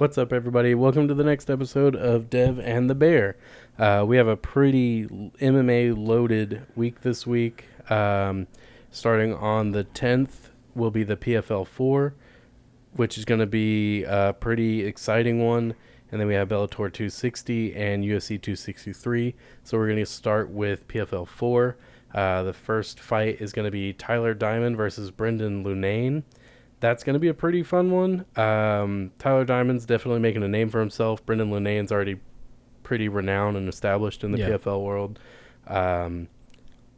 What's up, everybody? Welcome to the next episode of Dev and the Bear. We have a pretty MMA loaded week this week. Starting on the 10th will be the PFL 4, which is going to be a pretty exciting one. And then we have Bellator 260 and UFC 263. So we're going to start with PFL 4. The first fight is going to be Tyler Diamond versus Brendan Lunane. That's going to be a pretty fun one. Tyler Diamond's definitely making a name for himself. Brendan Lunane's already pretty renowned and established in the PFL world. I'm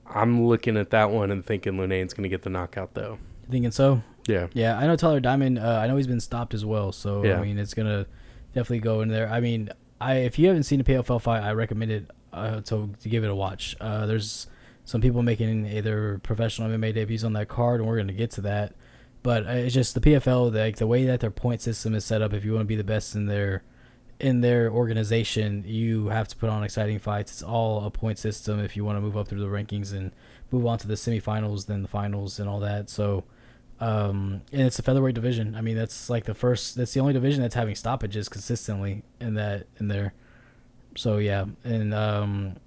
looking at that one and thinking Lunane's going to get the knockout, though. You thinking so? Yeah. Yeah, I know Tyler Diamond. I know he's been stopped as well. So, Yeah. I mean, it's going to definitely go in there. I mean, if you haven't seen a PFL fight, I recommend it to give it a watch. There's some people making either professional MMA debuts on that card, and we're going to get to that. But it's just the PFL, like the way that their point system is set up. If you want to be the best in their organization, you have to put on exciting fights. It's all a point system. If you want to move up through the rankings and move on to the semifinals, then the finals and all that. So, and it's a featherweight division. I mean, that's like that's the only division that's having stoppages consistently in there. So yeah, and the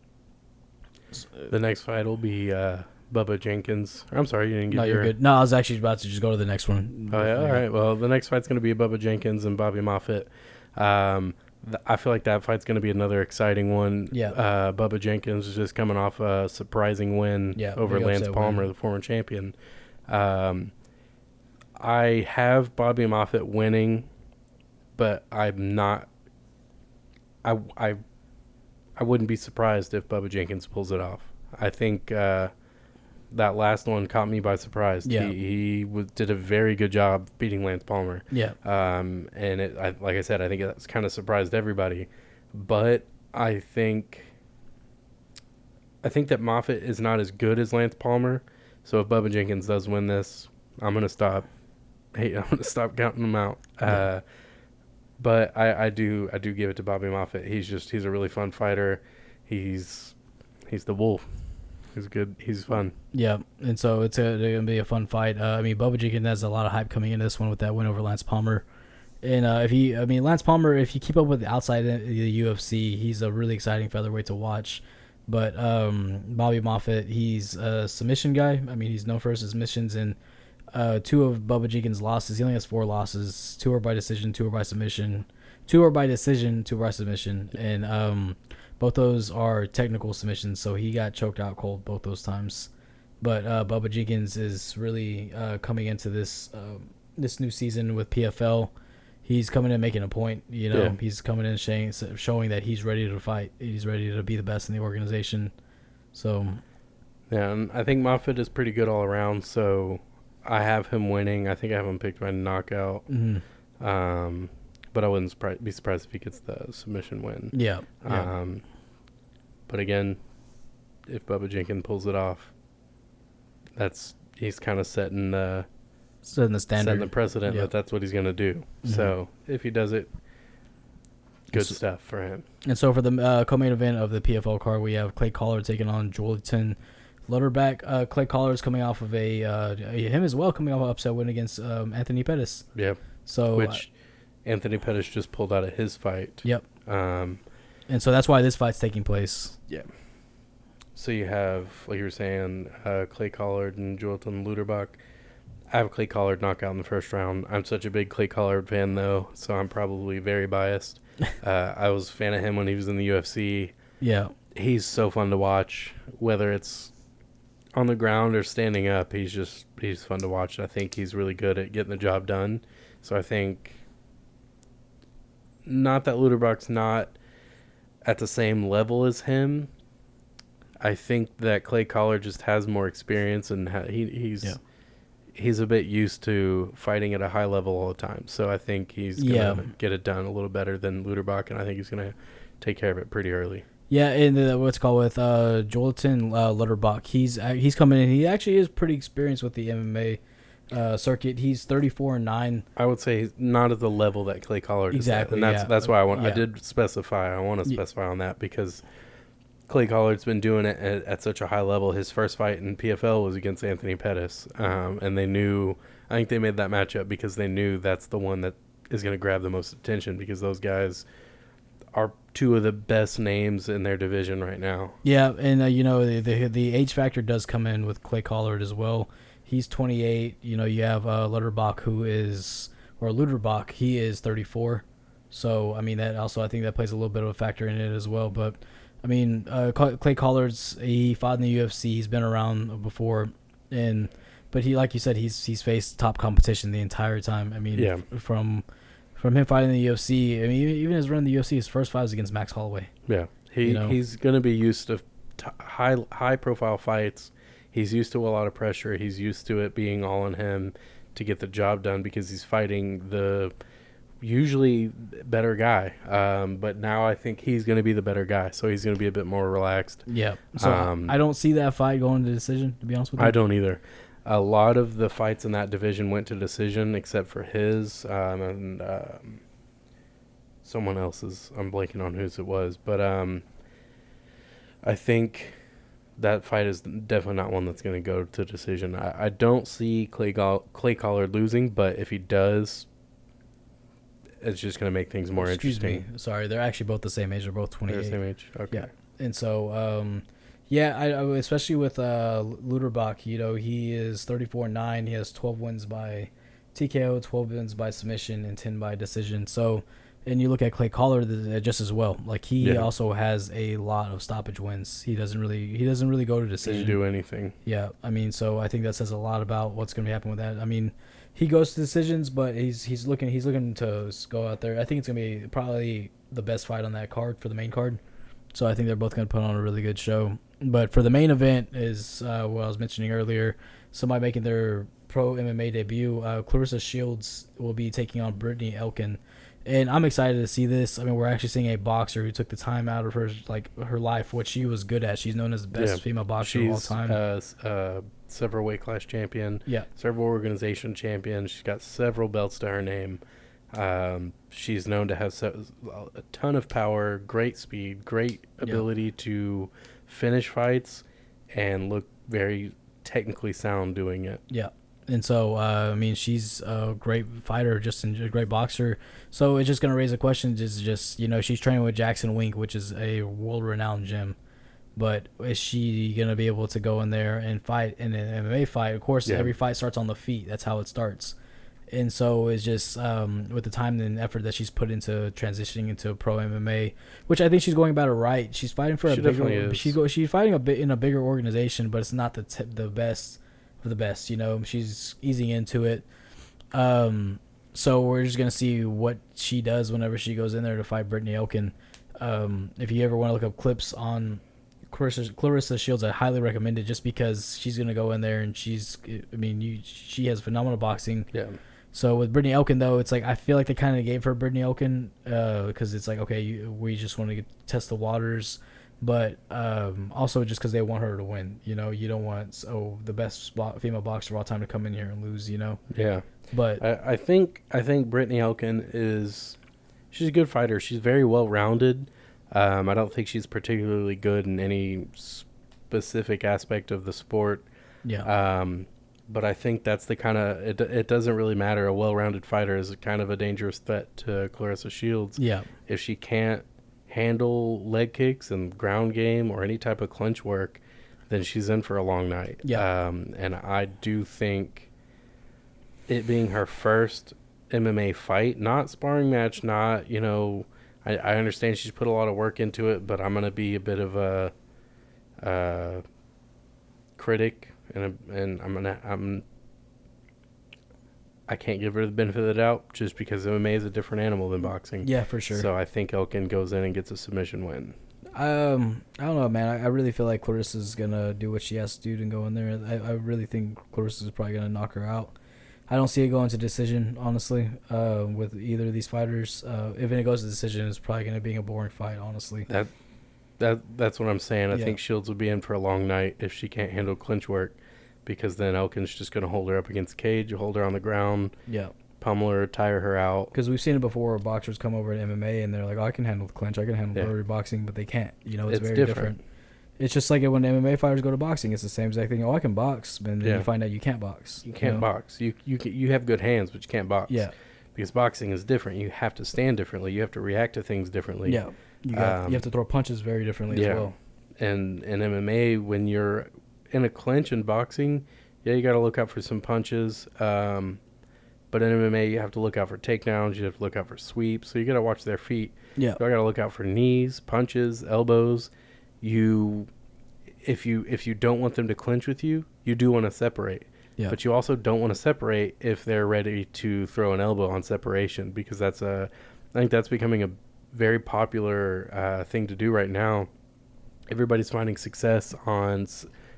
next fight will be Bubba Jenkins. I'm sorry, you didn't get no, you're good. No, I was actually about to just go to the next one. Oh, yeah? All right. Well, the next fight's going to be Bubba Jenkins and Bobby Moffitt. I feel like that fight's going to be another exciting one. Yeah. Bubba Jenkins is just coming off a surprising win over Lance Palmer, the former champion. I have Bobby Moffitt winning, but I'm not. I wouldn't be surprised if Bubba Jenkins pulls it off. I think that last one caught me by surprise. Yeah. He did a very good job beating Lance Palmer. Yeah. And like I said, I think that's kind of surprised everybody. But I think that Moffitt is not as good as Lance Palmer. So if Bubba Jenkins does win this, I'm gonna stop counting him out. Yeah. But I do give it to Bobby Moffitt. He's a really fun fighter. He's the wolf. He's good. He's fun. Yeah, and so it's going to be a fun fight. I mean, Bubba Jenkins has a lot of hype coming in this one with that win over Lance Palmer. And Lance Palmer, if you keep up with the outside of the UFC, he's a really exciting featherweight to watch. But Bobby Moffitt, he's a submission guy. I mean, he's known for his submissions. And two of Bubba Jenkins' losses, he only has 4 losses. 2 are by decision, 2 are by submission. 2 are by decision, 2 are by submission. And both those are technical submissions, so he got choked out cold both those times. But Bubba Jenkins is really coming into this new season with PFL. He's coming in making a point. He's coming in showing that he's ready to fight. He's ready to be the best in the organization. So, yeah, and I think Moffitt is pretty good all around. So I have him winning. I think I have him picked by knockout. Mm-hmm. But I wouldn't be surprised if he gets the submission win. Yeah. But again, if Bubba Jenkins pulls it off, he's kind of setting the standard, setting the precedent that that's what he's going to do. Mm-hmm. So if he does it, good stuff for him. And so for the co-main event of the PFL card, we have Clay Collard taking on Joelton Lutterback. Clay Collard is coming off of him as well, coming off an upset win against Anthony Pettis. Yeah. So which Anthony Pettis just pulled out of his fight. Yep. And so that's why this fight's taking place. Yeah. So you have, like you were saying, Clay Collard and Joelton Lutterbach. I have Clay Collard knockout in the first round. I'm such a big Clay Collard fan, though, so I'm probably very biased. I was a fan of him when he was in the UFC. Yeah. He's so fun to watch, whether it's on the ground or standing up. He's fun to watch. I think he's really good at getting the job done. So I think, not that Lutterbach's not at the same level as him. I think that Clay Collard just has more experience, and he's a bit used to fighting at a high level all the time. So I think he's going to get it done a little better than Lutterbach, and I think he's going to take care of it pretty early. Yeah, and what's called with Joelton Lutterbach, he's coming in. He actually is pretty experienced with the MMA circuit. He's 34-9. I would say he's not at the level that Clay Collard exactly, is at. And that's why I did specify. I want to specify on that because Clay Collard's been doing it at such a high level. His first fight in PFL was against Anthony Pettis, and they knew. I think they made that matchup because they knew that's the one that is going to grab the most attention because those guys are two of the best names in their division right now. Yeah, and the age factor does come in with Clay Collard as well. He's 28. You have Luderbach Luderbach. He is 34. So I mean I think that plays a little bit of a factor in it as well. But I mean Clay Collard's he fought in the UFC. He's been around before, but he, like you said, he's faced top competition the entire time. I mean, yeah. from him fighting in the UFC, I mean, even his run in the UFC, his first fight was against Max Holloway. Yeah, he's going to be used to high profile fights. He's used to a lot of pressure. He's used to it being all on him to get the job done because he's fighting the usually better guy. But now I think he's going to be the better guy, so he's going to be a bit more relaxed. Yeah. So I don't see that fight going to decision, to be honest with you. I don't either. A lot of the fights in that division went to decision, except for his and someone else's. I'm blanking on whose it was, but I think that fight is definitely not one that's going to go to decision. I don't see Clay Collard losing, but if he does, it's just going to make things more interesting. Excuse me. Sorry, they're actually both the same age. They're both 28. They're the same age? Okay. Yeah. And so, I especially with Luderbach, he is 34-9. He has 12 wins by TKO, 12 wins by submission, and 10 by decision. So, and you look at Clay Collard just as well. Like he also has a lot of stoppage wins. He doesn't really go to decision. Didn't do anything. Yeah, I mean, so I think that says a lot about what's going to happen with that. I mean, he goes to decisions, but he's looking to go out there. I think it's going to be probably the best fight on that card for the main card. So I think they're both going to put on a really good show. But for the main event is what I was mentioning earlier. Somebody making their pro MMA debut. Claressa Shields will be taking on Brittany Elkin. And I'm excited to see this. I mean, we're actually seeing a boxer who took the time out of her life, what she was good at. She's known as the best female boxer of all time. Several weight class champion. Yeah. Several organization champion. She's got several belts to her name. She's known to have a ton of power, great speed, great ability to finish fights, and look very technically sound doing it. Yeah. And so, I mean, she's a great fighter, just a great boxer. So it's just going to raise a question. She's training with Jackson Wink, which is a world-renowned gym. But is she going to be able to go in there and fight in an MMA fight? Of course, every fight starts on the feet. That's how it starts. And so it's just with the time and effort that she's put into transitioning into pro MMA, which I think she's going about it right. She's fighting for she's fighting a bit in a bigger organization, but it's not the best of the best. She's easing into it. So we're just gonna see what she does whenever she goes in there to fight Brittany Elkin. If you ever want to look up clips on Claressa Shields, I highly recommend it, just because she's gonna go in there and she has phenomenal boxing. Yeah. So with Brittany Elkin, though, it's like I feel like they kind of gave her Brittany Elkin because it's like, okay, we just want to test the waters, but also just because they want her to win. You don't want the best female boxer of all time to come in here and lose. Yeah. But I think Brittany Elkin she's a good fighter. She's very well rounded. I don't think she's particularly good in any specific aspect of the sport. Yeah. But I think that's the kind of it doesn't really matter. A well-rounded fighter is kind of a dangerous threat to Claressa Shields. Yeah. If she can't handle leg kicks and ground game or any type of clinch work, then she's in for a long night. Yeah. And I do think it being her first MMA fight, not sparring match, not, I understand she's put a lot of work into it, but I'm going to be a bit of a critic. And I can't give her the benefit of the doubt just because MMA is a different animal than boxing. Yeah, for sure. So I think Elkin goes in and gets a submission win. I don't know, man. I really feel like Claressa's gonna do what she has to do to go in there. I really think Claressa's probably gonna knock her out. I don't see it going to decision, honestly, with either of these fighters. If it goes to decision, it's probably gonna be a boring fight, honestly. That's what I'm saying. I think Shields would be in for a long night if she can't handle clinch work, because then Elkin's just going to hold her up against the cage, hold her on the ground, pummel her, tire her out. Because we've seen it before where boxers come over to MMA and they're like, I can handle the clinch, I can handle boxing, but they can't. It's very different. It's just like when MMA fighters go to boxing, it's the same exact thing. Oh, I can box, and then you find out you can't box. You can't box. You have good hands, but you can't box. Yeah. because boxing is different. You have to stand differently. You have to react to things differently. Yeah, you have to throw punches very differently as well. And in MMA, when you're in a clinch in boxing, you got to look out for some punches. But in MMA, you have to look out for takedowns. You have to look out for sweeps. So you got to watch their feet. Yeah. You got to look out for knees, punches, elbows. If you don't want them to clinch with you, you do want to separate. Yeah. But you also don't want to separate if they're ready to throw an elbow on separation, because I think that's becoming a very popular thing to do right now. Everybody's finding success on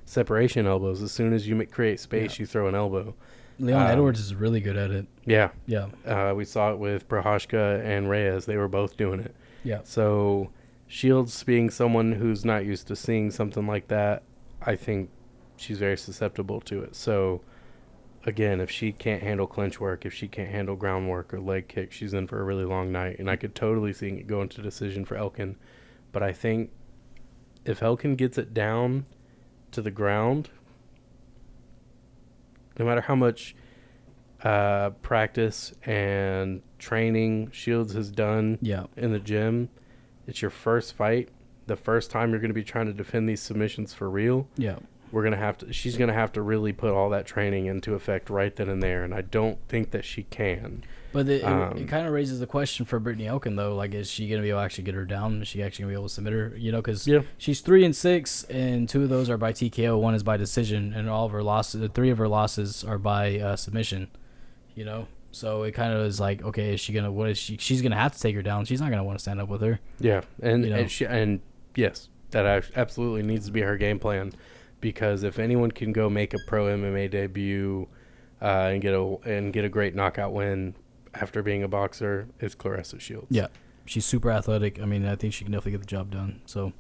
separation elbows. As soon as you create space, you throw an elbow. Leon Edwards is really good at it. Yeah. Yeah. We saw it with Prochazka and Reyes. They were both doing it. Yeah. So Shields, being someone who's not used to seeing something like that, I think she's very susceptible to it. So, again, if she can't handle clinch work, if she can't handle ground work or leg kick, she's in for a really long night. And I could totally see it go into decision for Elkin. But I think if Elkin gets it down to the ground, no matter how much practice and training Shields has done in the gym, it's your first fight. The first time you're going to be trying to defend these submissions for real. Yeah. She's going to have to really put all that training into effect right then and there, and I don't think that she can. But it kind of raises the question for Brittany Elkin, though. Like, is she going to be able to actually get her down? Is she actually going to be able to submit her? You know, because she's 3-6, and 2 of those are by TKO. 1 is by decision, and all of her losses, 3 of her losses are by submission. You know, so it kind of is like, okay, is she going to? What is she? She's going to have to take her down. She's not going to want to stand up with her. Yeah, and yes, that absolutely needs to be her game plan, because if anyone can go make a pro MMA debut and get a great knockout win after being a boxer, it's Claressa Shields. Yeah, she's super athletic. I mean, I think she can definitely get the job done. So,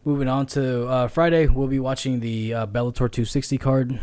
moving on to Friday, we'll be watching the Bellator 260 card.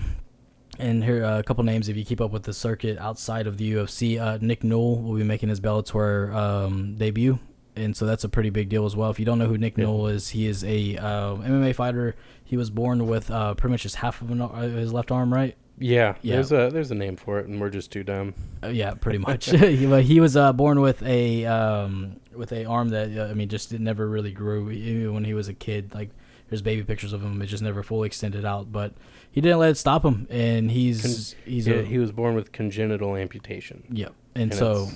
And here are a couple names if you keep up with the circuit outside of the UFC. Nick Newell will be making his Bellator debut. And so that's a pretty big deal as well. If you don't know who Nick Newell is, he is a MMA fighter. He was born with pretty much just half of his left arm, right? Yeah. There's a name for it, and we're just too dumb. Yeah, pretty much. he was born with a arm that just never really grew. Even when he was a kid, like there's baby pictures of him, it just never fully extended out. But he didn't let it stop him, and he was born with congenital amputation. Yeah, and so.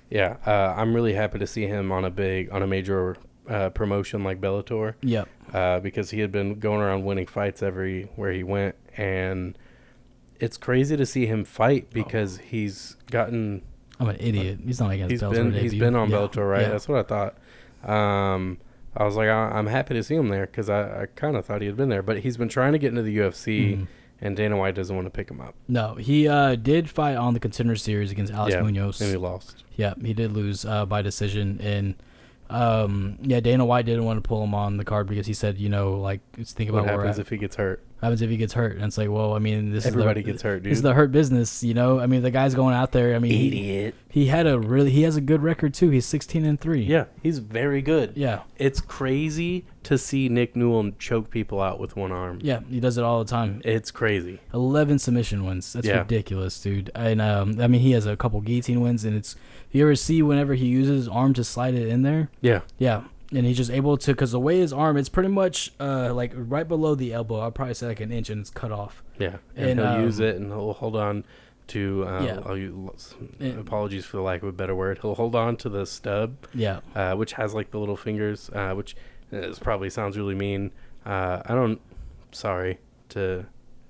Yeah, I'm really happy to see him on a major promotion like Bellator. Yeah. Because he had been going around winning fights everywhere he went, and it's crazy to see him fight because he's gotten. I'm an idiot. He's not against Bellator. He's been on Bellator, right? Yeah. That's what I thought. I was like, I'm happy to see him there because I kind of thought he had been there, but he's been trying to get into the UFC. Mm-hmm. And Dana White doesn't want to pick him up. No, he did fight on the Contender Series against Alex Munoz. And he lost. Yeah, he did lose by decision. And, Dana White didn't want to pull him on the card because he said, think about what happens if he gets hurt. What happens if he gets hurt? And it's like, well, I mean, everybody gets hurt, dude. This is the hurt business, I mean, the guy's going out there. I mean, idiot. He has a good record too. He's 16-3. Yeah, he's very good. Yeah, it's crazy to see Nick Newell choke people out with one arm. Yeah, he does it all the time. It's crazy. 11 submission wins. That's ridiculous, dude. And he has a couple guillotine wins, and you ever see whenever he uses his arm to slide it in there? Yeah. Yeah. And he's just able to, because the way his arm, it's pretty much like right below the elbow. I'll probably say like an inch, and it's cut off. Yeah, and he'll use it, and he'll hold on to. Apologies for the lack of a better word. He'll hold on to the stub. Yeah. Which has like the little fingers, which probably sounds really mean. Sorry to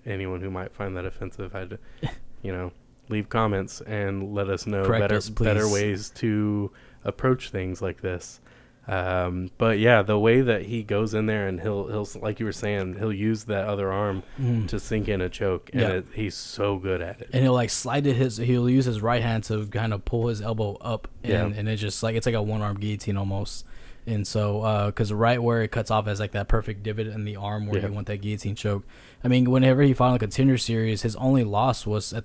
anyone who might find that offensive. I'd, leave comments and let us know better ways to approach things like this. But yeah, the way that he goes in there and he'll like you were saying, he'll use that other arm to sink in a choke, and he's so good at it. And he'll like he'll use his right hand to kind of pull his elbow up, and it's just like it's like a one-arm guillotine almost. And so, because right where it cuts off is like that perfect divot in the arm where you want that guillotine choke. I mean, whenever he fought in the Contender Series, his only loss was to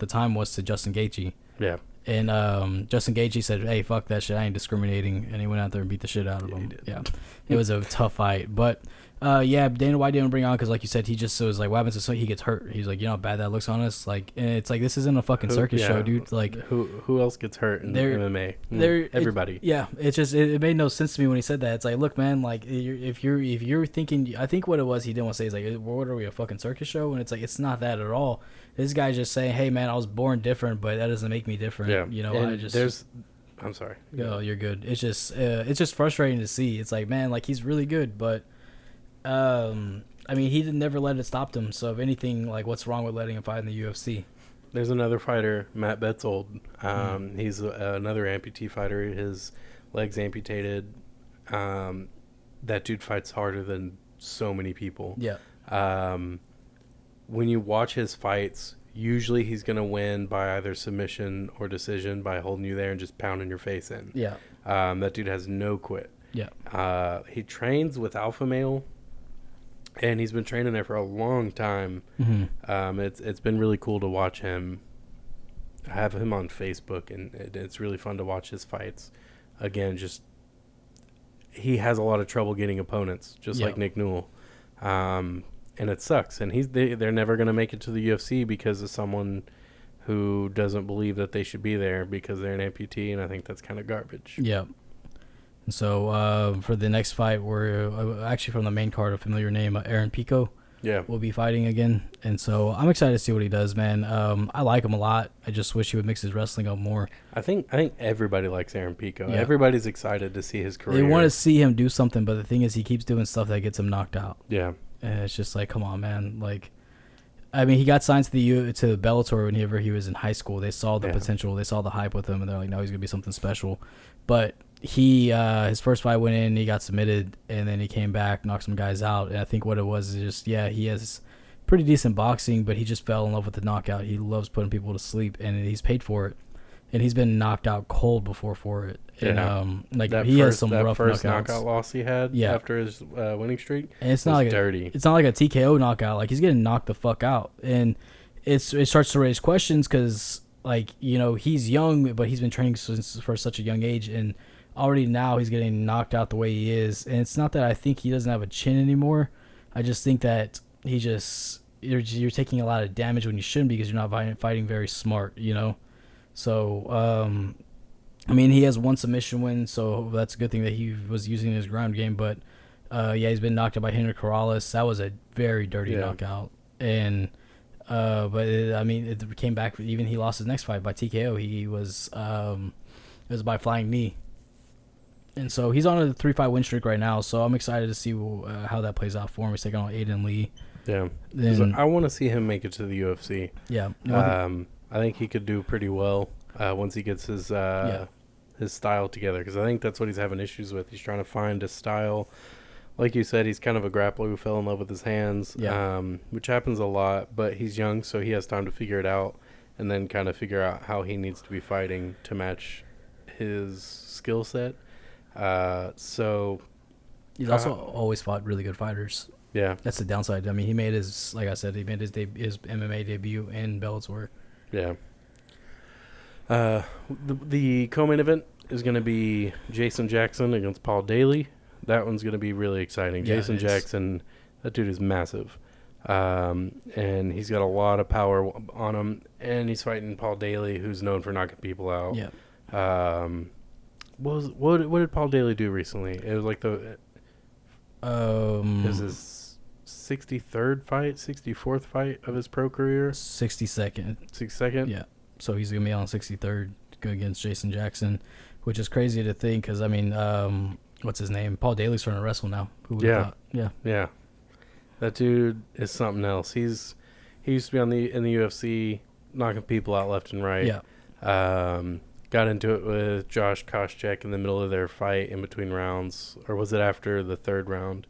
Justin Gaethje. Yeah. And Justin Gaethje said, "Hey, fuck that shit. I ain't discriminating." And he went out there and beat the shit out of him. Yeah. It was a tough fight. But Yeah, Dana White didn't bring on because, like you said, he just was like, what happens if he gets hurt? He's like, you know how bad that looks on us. Like, and it's like this isn't a fucking circus show, dude. Like, who else gets hurt in MMA? Everybody. It's just it made no sense to me when he said that. It's like, look, man, like if you're thinking, I think what it was he didn't want to say is like, what are we, a fucking circus show? And it's like, it's not that at all. This guy's just saying, hey, man, I was born different, but that doesn't make me different. Yeah, you know, and I'm sorry. No, you're good. It's just frustrating to see. It's like, man, like he's really good, but I mean, he never let it stop him. So if anything, like, what's wrong with letting him fight in the UFC? There's another fighter, Matt Betzold. He's another amputee fighter. His legs amputated. That dude fights harder than so many people. Yeah. When you watch his fights, usually he's going to win by either submission or decision by holding you there and just pounding your face in. Yeah. That dude has no quit. Yeah. He trains with Alpha Male, and he's been training there for a long time. Mm-hmm. It's been really cool to watch him. I have him on Facebook, and it's really fun to watch his fights. Again, just he has a lot of trouble getting opponents, just like Nick Newell. And it sucks. And they're never going to make it to the UFC because of someone who doesn't believe that they should be there because they're an amputee, and I think that's kind of garbage. Yeah. So for the next fight, we're actually from the main card, a familiar name, Aaron Pico. Yeah, will be fighting again, and so I'm excited to see what he does, man. I like him a lot. I just wish he would mix his wrestling up more. I think everybody likes Aaron Pico. Yeah. Everybody's excited to see his career. They want to see him do something, but the thing is, he keeps doing stuff that gets him knocked out. Yeah, and it's just like, come on, man. Like, I mean, he got signed to the Bellator whenever he was in high school. They saw the potential, they saw the hype with him, and they're like, no, he's gonna be something special. But he his first fight went in, he got submitted, and then he came back, knocked some guys out. And I think what it was is just, he has pretty decent boxing, but he just fell in love with the knockout. He loves putting people to sleep, and he's paid for it. And he's been knocked out cold before for it. And has some rough knockouts. Knockout loss he had after his winning streak. And it's not like dirty. It's not like a TKO knockout. Like, he's getting knocked the fuck out, and it starts to raise questions because, like, you know, he's young, but he's been training for such a young age, and already now he's getting knocked out the way he is. And it's not that I think he doesn't have a chin anymore. I just think that you're taking a lot of damage when you shouldn't, because you're not fighting very smart, you know. So I mean, he has one submission win, so that's a good thing that he was using his ground game. But he's been knocked out by Henry Corrales. That was a very dirty knockout. And it came back. Even he lost his next fight by TKO. He was it was by flying knee. And so he's on a 3-5 win streak right now. So I'm excited to see how that plays out for him. He's taking on Aiden Lee. Yeah, I want to see him make it to the UFC. Yeah, I think he could do pretty well once he gets his style together, because I think that's what he's having issues with. He's trying to find his style. Like you said, he's kind of a grappler who fell in love with his hands, which happens a lot, but he's young, so he has time to figure it out and then kind of figure out how he needs to be fighting to match his skill set. So he's also always fought really good fighters. Yeah, that's the downside. I mean, he made his MMA debut in Bellator. Yeah. The co-main event is going to be Jason Jackson against Paul Daly. That one's going to be really exciting. Yeah, Jason Jackson, that dude is massive. And he's got a lot of power on him. And he's fighting Paul Daly, who's known for knocking people out. Yeah. What did Paul Daly do recently? It was like it was his 63rd fight, 64th fight of his pro career. 62nd. 62nd? Yeah. So he's going to be on 63rd against Jason Jackson, which is crazy to think because, I mean, what's his name? Paul Daly's starting to wrestle now. Who would have thought? Yeah. Yeah. That dude is something else. He used to be in the UFC, knocking people out left and right. Yeah. Got into it with Josh Koscheck in the middle of their fight in between rounds. Or was it after the third round?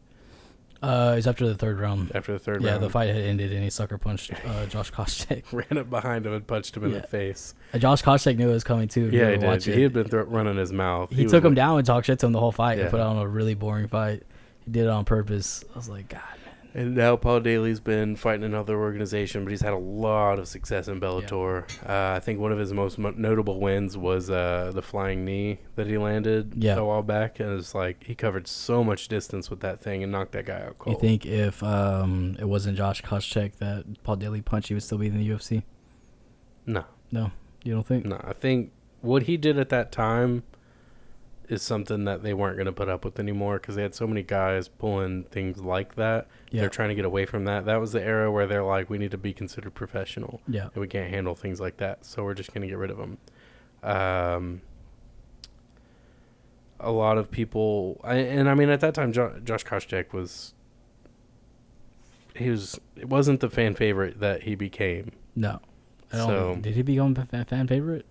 It's after the third round. After the third round. Yeah, the fight had ended, and he sucker punched Josh Koscheck. Ran up behind him and punched him in the face. Josh Koscheck knew it was coming, too. Yeah, he did. He had been running his mouth. He took him down and talked shit to him the whole fight and put on a really boring fight. He did it on purpose. I was like, God, man. And now Paul Daly's been fighting another organization, but he's had a lot of success in Bellator. I think one of his most notable wins was the flying knee that he landed a while back. And it's like he covered so much distance with that thing and knocked that guy out cold. You think if it wasn't Josh Koscheck that Paul Daly punched, he would still be in the UFC? No. No? You don't think? No, I think what he did at that time is something that they weren't going to put up with anymore because they had so many guys pulling things like that. Yeah. They're trying to get away from that. That was the era where they're like, we need to be considered professional. Yeah. And we can't handle things like that. So we're just going to get rid of them. A lot of people, I mean, at that time, Josh Koscheck it wasn't the fan favorite that he became. No. Did he become a fan favorite?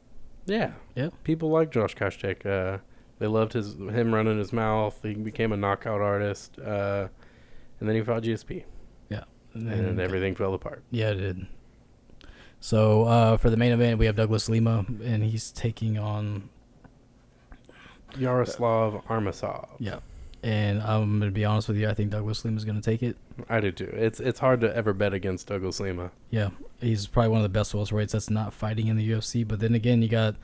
Yeah. Yeah. People like Josh Koscheck. They loved him running his mouth. He became a knockout artist. And then he fought GSP. Yeah. And everything fell apart. Yeah, it did. So, for the main event, we have Douglas Lima, and he's taking on Yaroslav Armasov. Yeah. And I'm going to be honest with you, I think Douglas Lima's going to take it. I do too. It's hard to ever bet against Douglas Lima. Yeah. He's probably one of the best welterweights that's not fighting in the UFC. But then again, you got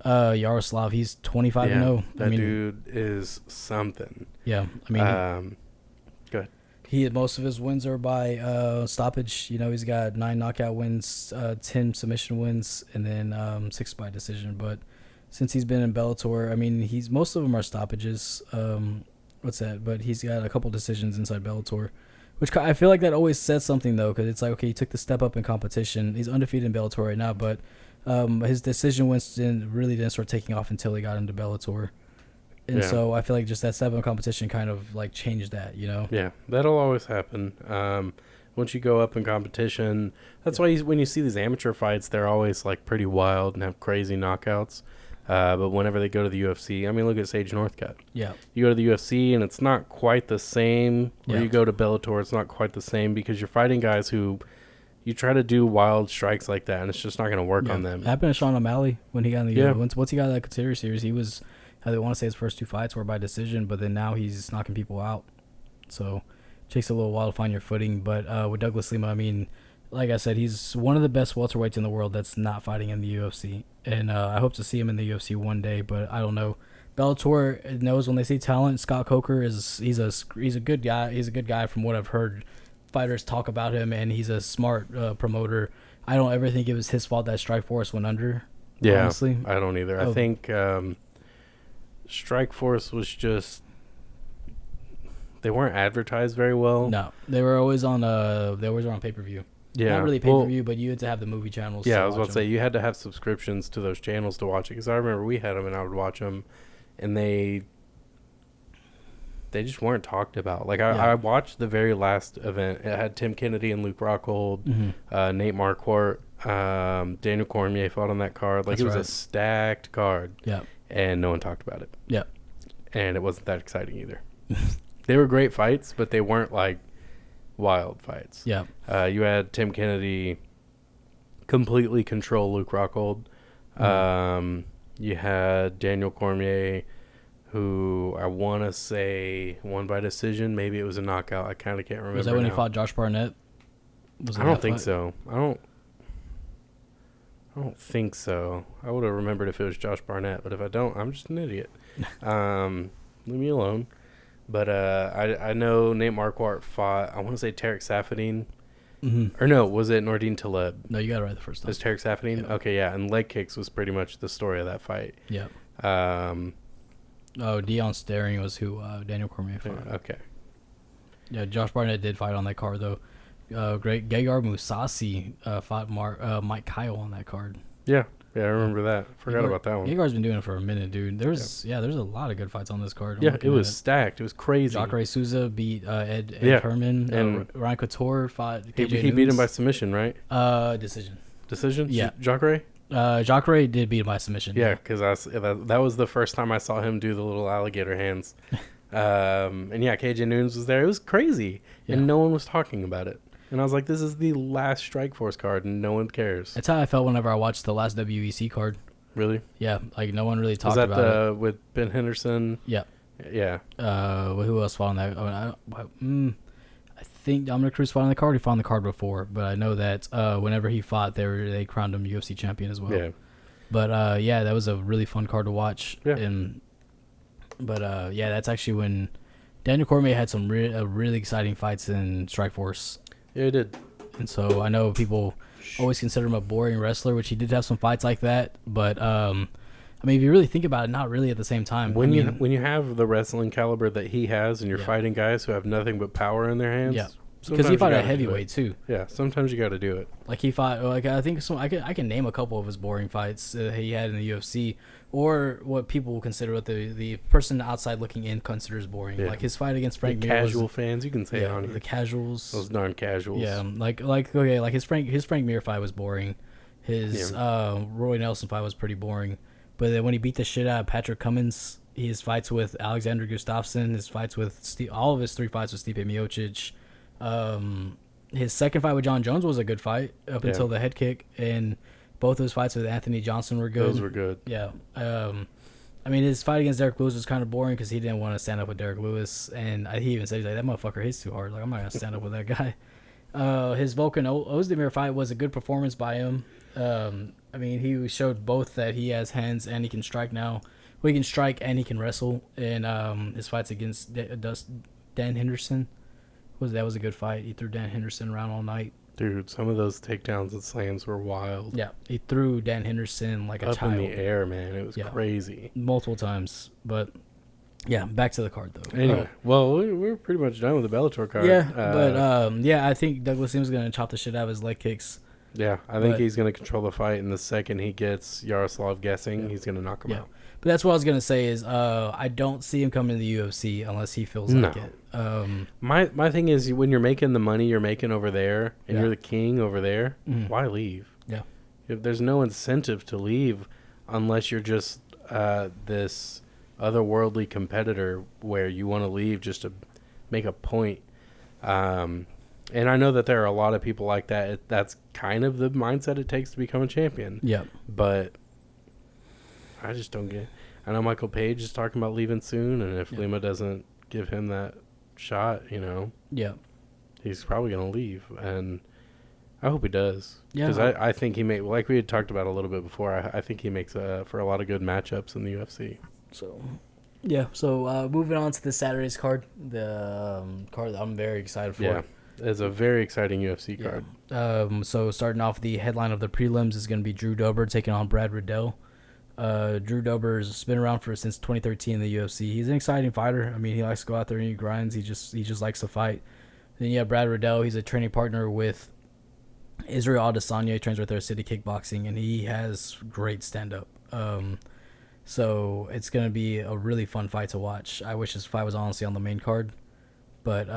Yaroslav. He's 25-0. That dude is something. Yeah. I mean, go ahead. Most of his wins are by stoppage. You know, he's got 9 knockout wins, 10 submission wins, and then 6 by decision. But since he's been in Bellator, I mean, most of them are stoppages. But he's got a couple decisions inside Bellator, which I feel like that always says something, though, because it's like, okay, he took the step up in competition. He's undefeated in Bellator right now, but his decision wins didn't start taking off until he got into Bellator. And so I feel like just that step up in competition kind of like changed that, you know? Yeah, that'll always happen. Once you go up in competition, that's why when you see these amateur fights, they're always like pretty wild and have crazy knockouts. But whenever they go to the UFC, I mean, look at Sage Northcutt. Yeah. You go to the UFC, and it's not quite the same. Or you go to Bellator, it's not quite the same because you're fighting guys who you try to do wild strikes like that, and it's just not going to work on them. It happened to Sean O'Malley when he got in the once he got that Contender Series, he was, I want to say his first 2 fights were by decision, but then now he's knocking people out. So it takes a little while to find your footing. But with Douglas Lima, I mean, like I said, he's one of the best welterweights in the world that's not fighting in the UFC. And I hope to see him in the UFC one day, but I don't know. Bellator knows when they see talent. Scott Coker he's a good guy. He's a good guy from what I've heard fighters talk about him, and he's a smart promoter. I don't ever think it was his fault that Strikeforce went under. Yeah, honestly. I don't either. I think Strikeforce was just they weren't advertised very well. No, they were always on pay-per-view. Yeah, not really pay-per-view, but you had to have the movie channels. Yeah, I was about to say you had to have subscriptions to those channels to watch it because I remember we had them and I would watch them, and they just weren't talked about. Like I watched the very last event. It had Tim Kennedy and Luke Rockhold, Nate Marquardt, Daniel Cormier fought on that card. Like it was a stacked card. Yeah, and no one talked about it. Yeah, and it wasn't that exciting either. They were great fights, but they weren't like wild fights. Yeah. You had Tim Kennedy completely control Luke Rockhold. You had Daniel Cormier, who I want to say won by decision. Maybe it was a knockout. I kind of can't remember. Was that when he fought Josh Barnett? I don't think so. I don't think so. I would have remembered if it was Josh Barnett, but if I don't, I'm just an idiot. Leave me alone. But I know Nate Marquardt fought, I want to say Tarek Safadine. Or no, was it Nordine Taleb? No, you got it right the first time. It was Tarek Safadine? Yeah. Okay, yeah. And leg kicks was pretty much the story of that fight. Yeah. Dion Staring was who Daniel Cormier fought. Okay. Yeah, Josh Barnett did fight on that card, though. Great Gegard Mousasi fought Mike Kyle on that card. Yeah. Yeah, I remember that. Forgot about that one. Gegard's been doing it for a minute, dude. There's a lot of good fights on this card. Yeah, it was stacked. It was crazy. Jacare Souza beat Ed Herman. And Ryan Couture fought KJ He beat him by submission, right? Decision. Decision? Yeah. Jacare? Jacare did beat him by submission. Yeah, because that was the first time I saw him do the little alligator hands. And yeah, KJ Noons was there. It was crazy. Yeah. And no one was talking about it. And I was like, this is the last Strikeforce card, and no one cares. That's how I felt whenever I watched the last WEC card. Really? Yeah, like no one really talked about it. Was that with Ben Henderson? Yeah. Yeah. Who else fought on that? I think Dominic Cruz fought on the card. He fought on the card before, but I know that whenever he fought, they crowned him UFC champion as well. Yeah. But yeah, that was a really fun card to watch. Yeah. But yeah, that's actually when Daniel Cormier had some really exciting fights in Strikeforce. Yeah, he did. And so I know people always consider him a boring wrestler, which he did have some fights like that. But I mean, if you really think about it, not really at the same time. When you have the wrestling caliber that he has, and you're fighting guys who have nothing but power in their hands, yeah, because he fought at heavyweight too. Yeah, sometimes you got to do it. Like he fought, like I think I can name a couple of his boring fights he had in the UFC, or what people will consider what the person outside looking in considers boring. Yeah. Like his fight against Frank Mir. Casual fans, you can say on here. The casuals, those non-casuals. Yeah, like okay, like his Frank Mir fight was boring. His Roy Nelson fight was pretty boring. But then when he beat the shit out of Patrick Cummins, his fights with Alexander Gustafsson, his fights with all of his 3 fights with Stipe Miocic. His second fight with John Jones was a good fight up until the head kick, and both of his fights with Anthony Johnson were good. Those were good. Yeah. I mean, his fight against Derek Lewis was kind of boring because he didn't want to stand up with Derek Lewis, and he even said, he's like, that motherfucker hits too hard. Like, I'm not going to stand up with that guy. His Volkan Ozdemir fight was a good performance by him. I mean, he showed both that he has hands and he can strike now. Well, he can strike and he can wrestle. And his fights against Dan Henderson, that was a good fight. He threw Dan Henderson around all night. Dude, some of those takedowns and slams were wild. Yeah, he threw Dan Henderson like a child. Up in the air, man. It was crazy. Multiple times. But, yeah, back to the card, though. Anyway, well, we're pretty much done with the Bellator card. Yeah, but, yeah, I think Douglas Sims is going to chop the shit out of his leg kicks. Yeah, I think he's going to control the fight, and the second he gets Yaroslav guessing, he's going to knock him out. But that's what I was going to say is I don't see him coming to the UFC unless he feels like it. My thing is, when you're making the money you're making over there, and you're the king over there, why leave? Yeah. If there's no incentive to leave unless you're just this otherworldly competitor where you want to leave just to make a point. And I know that there are a lot of people like that. That's kind of the mindset it takes to become a champion. Yeah. But I just don't get it. I know Michael Page is talking about leaving soon, and if Lima doesn't give him that shot, he's probably going to leave. And I hope he does. Yeah. Because I think he like we had talked about a little bit before, I think he makes for a lot of good matchups in the UFC. So, yeah. So, moving on to the Saturday's card, the card that I'm very excited for. Yeah. It's a very exciting UFC card. So starting off the headline of the prelims is going to be Drew Dober taking on Brad Riddell. Drew Dober's been around since 2013 in the UFC. He's an exciting fighter. I mean, he likes to go out there and he grinds. He just likes to fight. Then you have Brad Riddell. He's a training partner with Israel Adesanya. He trains with their City Kickboxing, and he has great stand-up. So it's going to be a really fun fight to watch. I wish this fight was honestly on the main card, but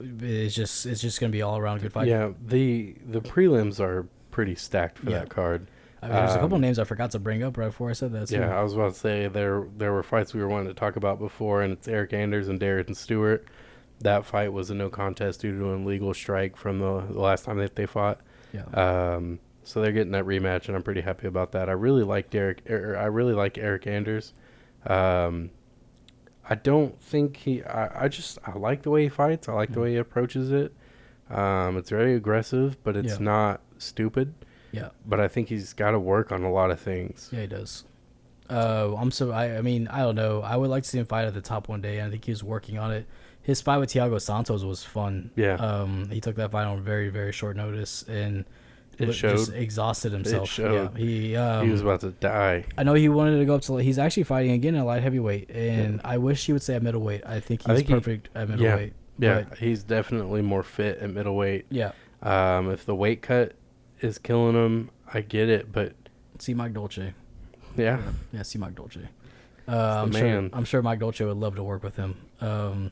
it's just going to be all around a good fight. Yeah, the prelims are pretty stacked for that card. I mean, there's a couple of names I forgot to bring up right before I said that. Yeah, I was about to say there were fights we were wanting to talk about before, and it's Eric Anders and Darren Stewart. That fight was a no contest due to an illegal strike from the last time that they fought. Yeah. So they're getting that rematch, and I'm pretty happy about that. I really like Eric Anders. I don't think I like the way he fights. I like the way he approaches it. It's very aggressive, but it's not stupid. Yeah. But I think he's got to work on a lot of things. Yeah, he does. I mean, I don't know. I would like to see him fight at the top one day, and I think he's working on it. His fight with Thiago Santos was fun. Yeah. He took that fight on very, very short notice, and it showed. Just exhausted himself. It showed. Yeah, he was about to die. I know he wanted to go up to. He's actually fighting again at light heavyweight, and I wish he would stay at middleweight. I think he's perfect at middleweight. Yeah, he's definitely more fit at middleweight. Yeah. If the weight cut is killing him, I get it, but see Mike Dolce. Yeah. Yeah, see Mike Dolce. I'm sure Mike Dolce would love to work with him.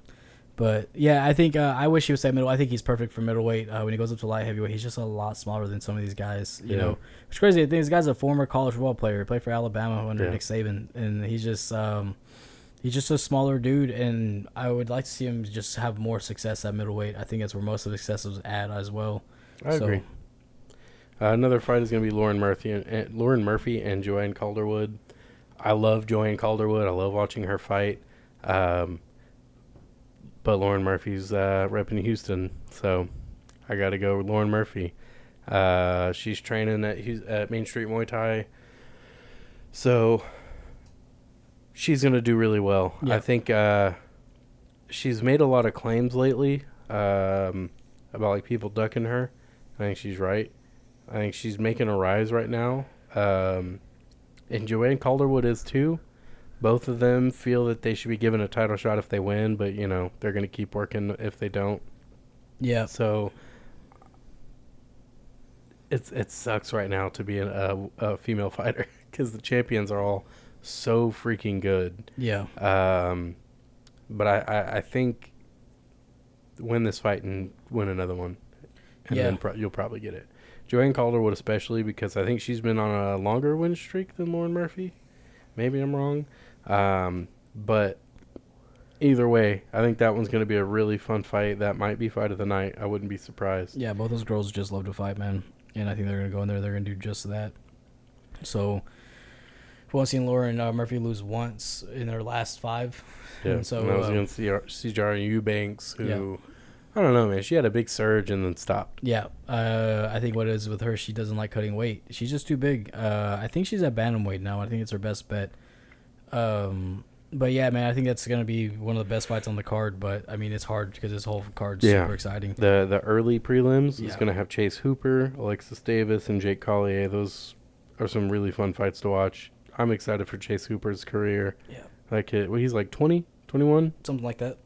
But yeah, I think I wish he would stay middle. I think he's perfect for middleweight. When he goes up to light heavyweight, he's just a lot smaller than some of these guys. You know, it's crazy. I think this guy's a former college football player. He played for Alabama under Nick Saban, and he's just a smaller dude. And I would like to see him just have more success at middleweight. I think that's where most of the success was at as well. I agree. Another fight is going to be Lauren Murphy and Joanne Calderwood. I love Joanne Calderwood. I love watching her fight. but Lauren Murphy's repping Houston, so I got to go with Lauren Murphy. She's training at Main Street Muay Thai, so she's gonna do really well. Yeah. I think she's made a lot of claims lately about like people ducking her. I think she's right. I think she's making a rise right now. And Joanne Calderwood is too. Both of them feel that they should be given a title shot if they win, but they're going to keep working if they don't. Yeah. So it sucks right now to be a female fighter because the champions are all so freaking good. Yeah. But I think win this fight and win another one, and then you'll probably get it. Joanne Calderwood especially, because I think she's been on a longer win streak than Lauren Murphy. Maybe I'm wrong. But either way, I think that one's going to be a really fun fight. That might be fight of the night. I wouldn't be surprised. Yeah, both those girls just love to fight, man. And I think they're going to go in there. They're going to do just that. So, we've only seen Lauren Murphy lose once in her last 5. Yeah, and so that was against Cjara Eubanks, who... I don't know, man. She had a big surge and then stopped. Yeah. I think what it is with her, she doesn't like cutting weight. She's just too big. I think she's at bantamweight now. I think it's her best bet. But yeah, man, I think that's going to be one of the best fights on the card. But, I mean, it's hard because this whole card's super exciting. The early prelims is going to have Chase Hooper, Alexis Davis, and Jake Collier. Those are some really fun fights to watch. I'm excited for Chase Hooper's career. Yeah. Like, he's like 20, 21? Something like that.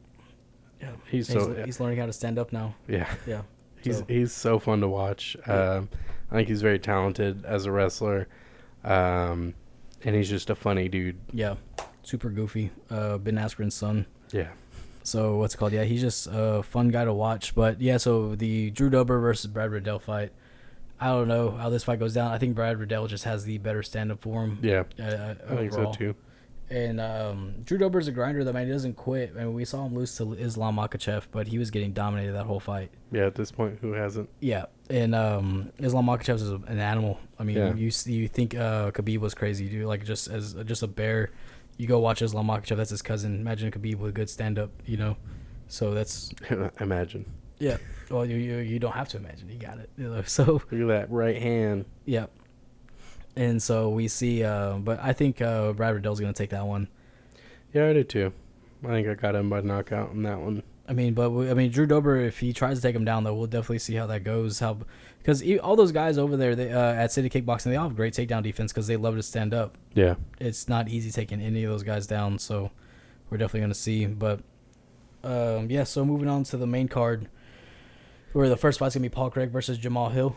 Yeah. He's learning how to stand up now. Yeah. Yeah. He's so fun to watch. I think he's very talented as a wrestler. And he's just a funny dude. Yeah. Super goofy. Ben Askren's son. Yeah. So what's it called? Yeah, he's just a fun guy to watch. But yeah, so the Drew Dober versus Brad Riddell fight. I don't know how this fight goes down. I think Brad Riddell just has the better stand-up for him. Yeah. I think so too. And Drew Dober's a grinder, though, man. He doesn't quit. I mean, we saw him lose to Islam Makhachev, but he was getting dominated that whole fight. Yeah, at this point, who hasn't? Yeah, and Islam Makhachev is an animal. I mean, you think Khabib was crazy, dude? Like just a bear. You go watch Islam Makhachev. That's his cousin. Imagine Khabib with good stand-up, So that's imagine. Yeah. Well, you don't have to imagine. You got it. So look at that right hand. Yeah. And so we see, but I think Brad Riddell's going to take that one. Yeah, I do too. I think I got him by knockout on that one. I mean, Drew Dober, if he tries to take him down, though, we'll definitely see how that goes. Because all those guys over there at City Kickboxing, they all have great takedown defense because they love to stand up. Yeah. It's not easy taking any of those guys down, so we're definitely going to see. But, so moving on to the main card, where the first fight's going to be Paul Craig versus Jamal Hill.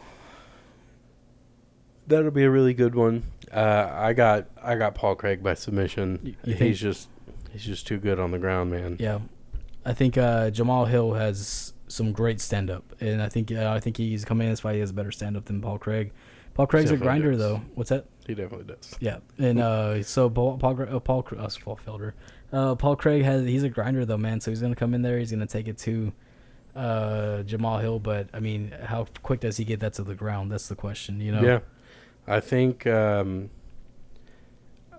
That'll be a really good one. I got Paul Craig by submission. He's just too good on the ground, man. Yeah, I think Jamal Hill has some great stand up, and I think he's coming in this fight. He has better stand up than Paul Craig. Paul Craig's a grinder, though. What's that? He definitely does. Yeah, and so Paul Craig he's a grinder though, man. So he's gonna come in there. He's gonna take it to Jamal Hill, but I mean, how quick does he get that to the ground? That's the question, Yeah. I think if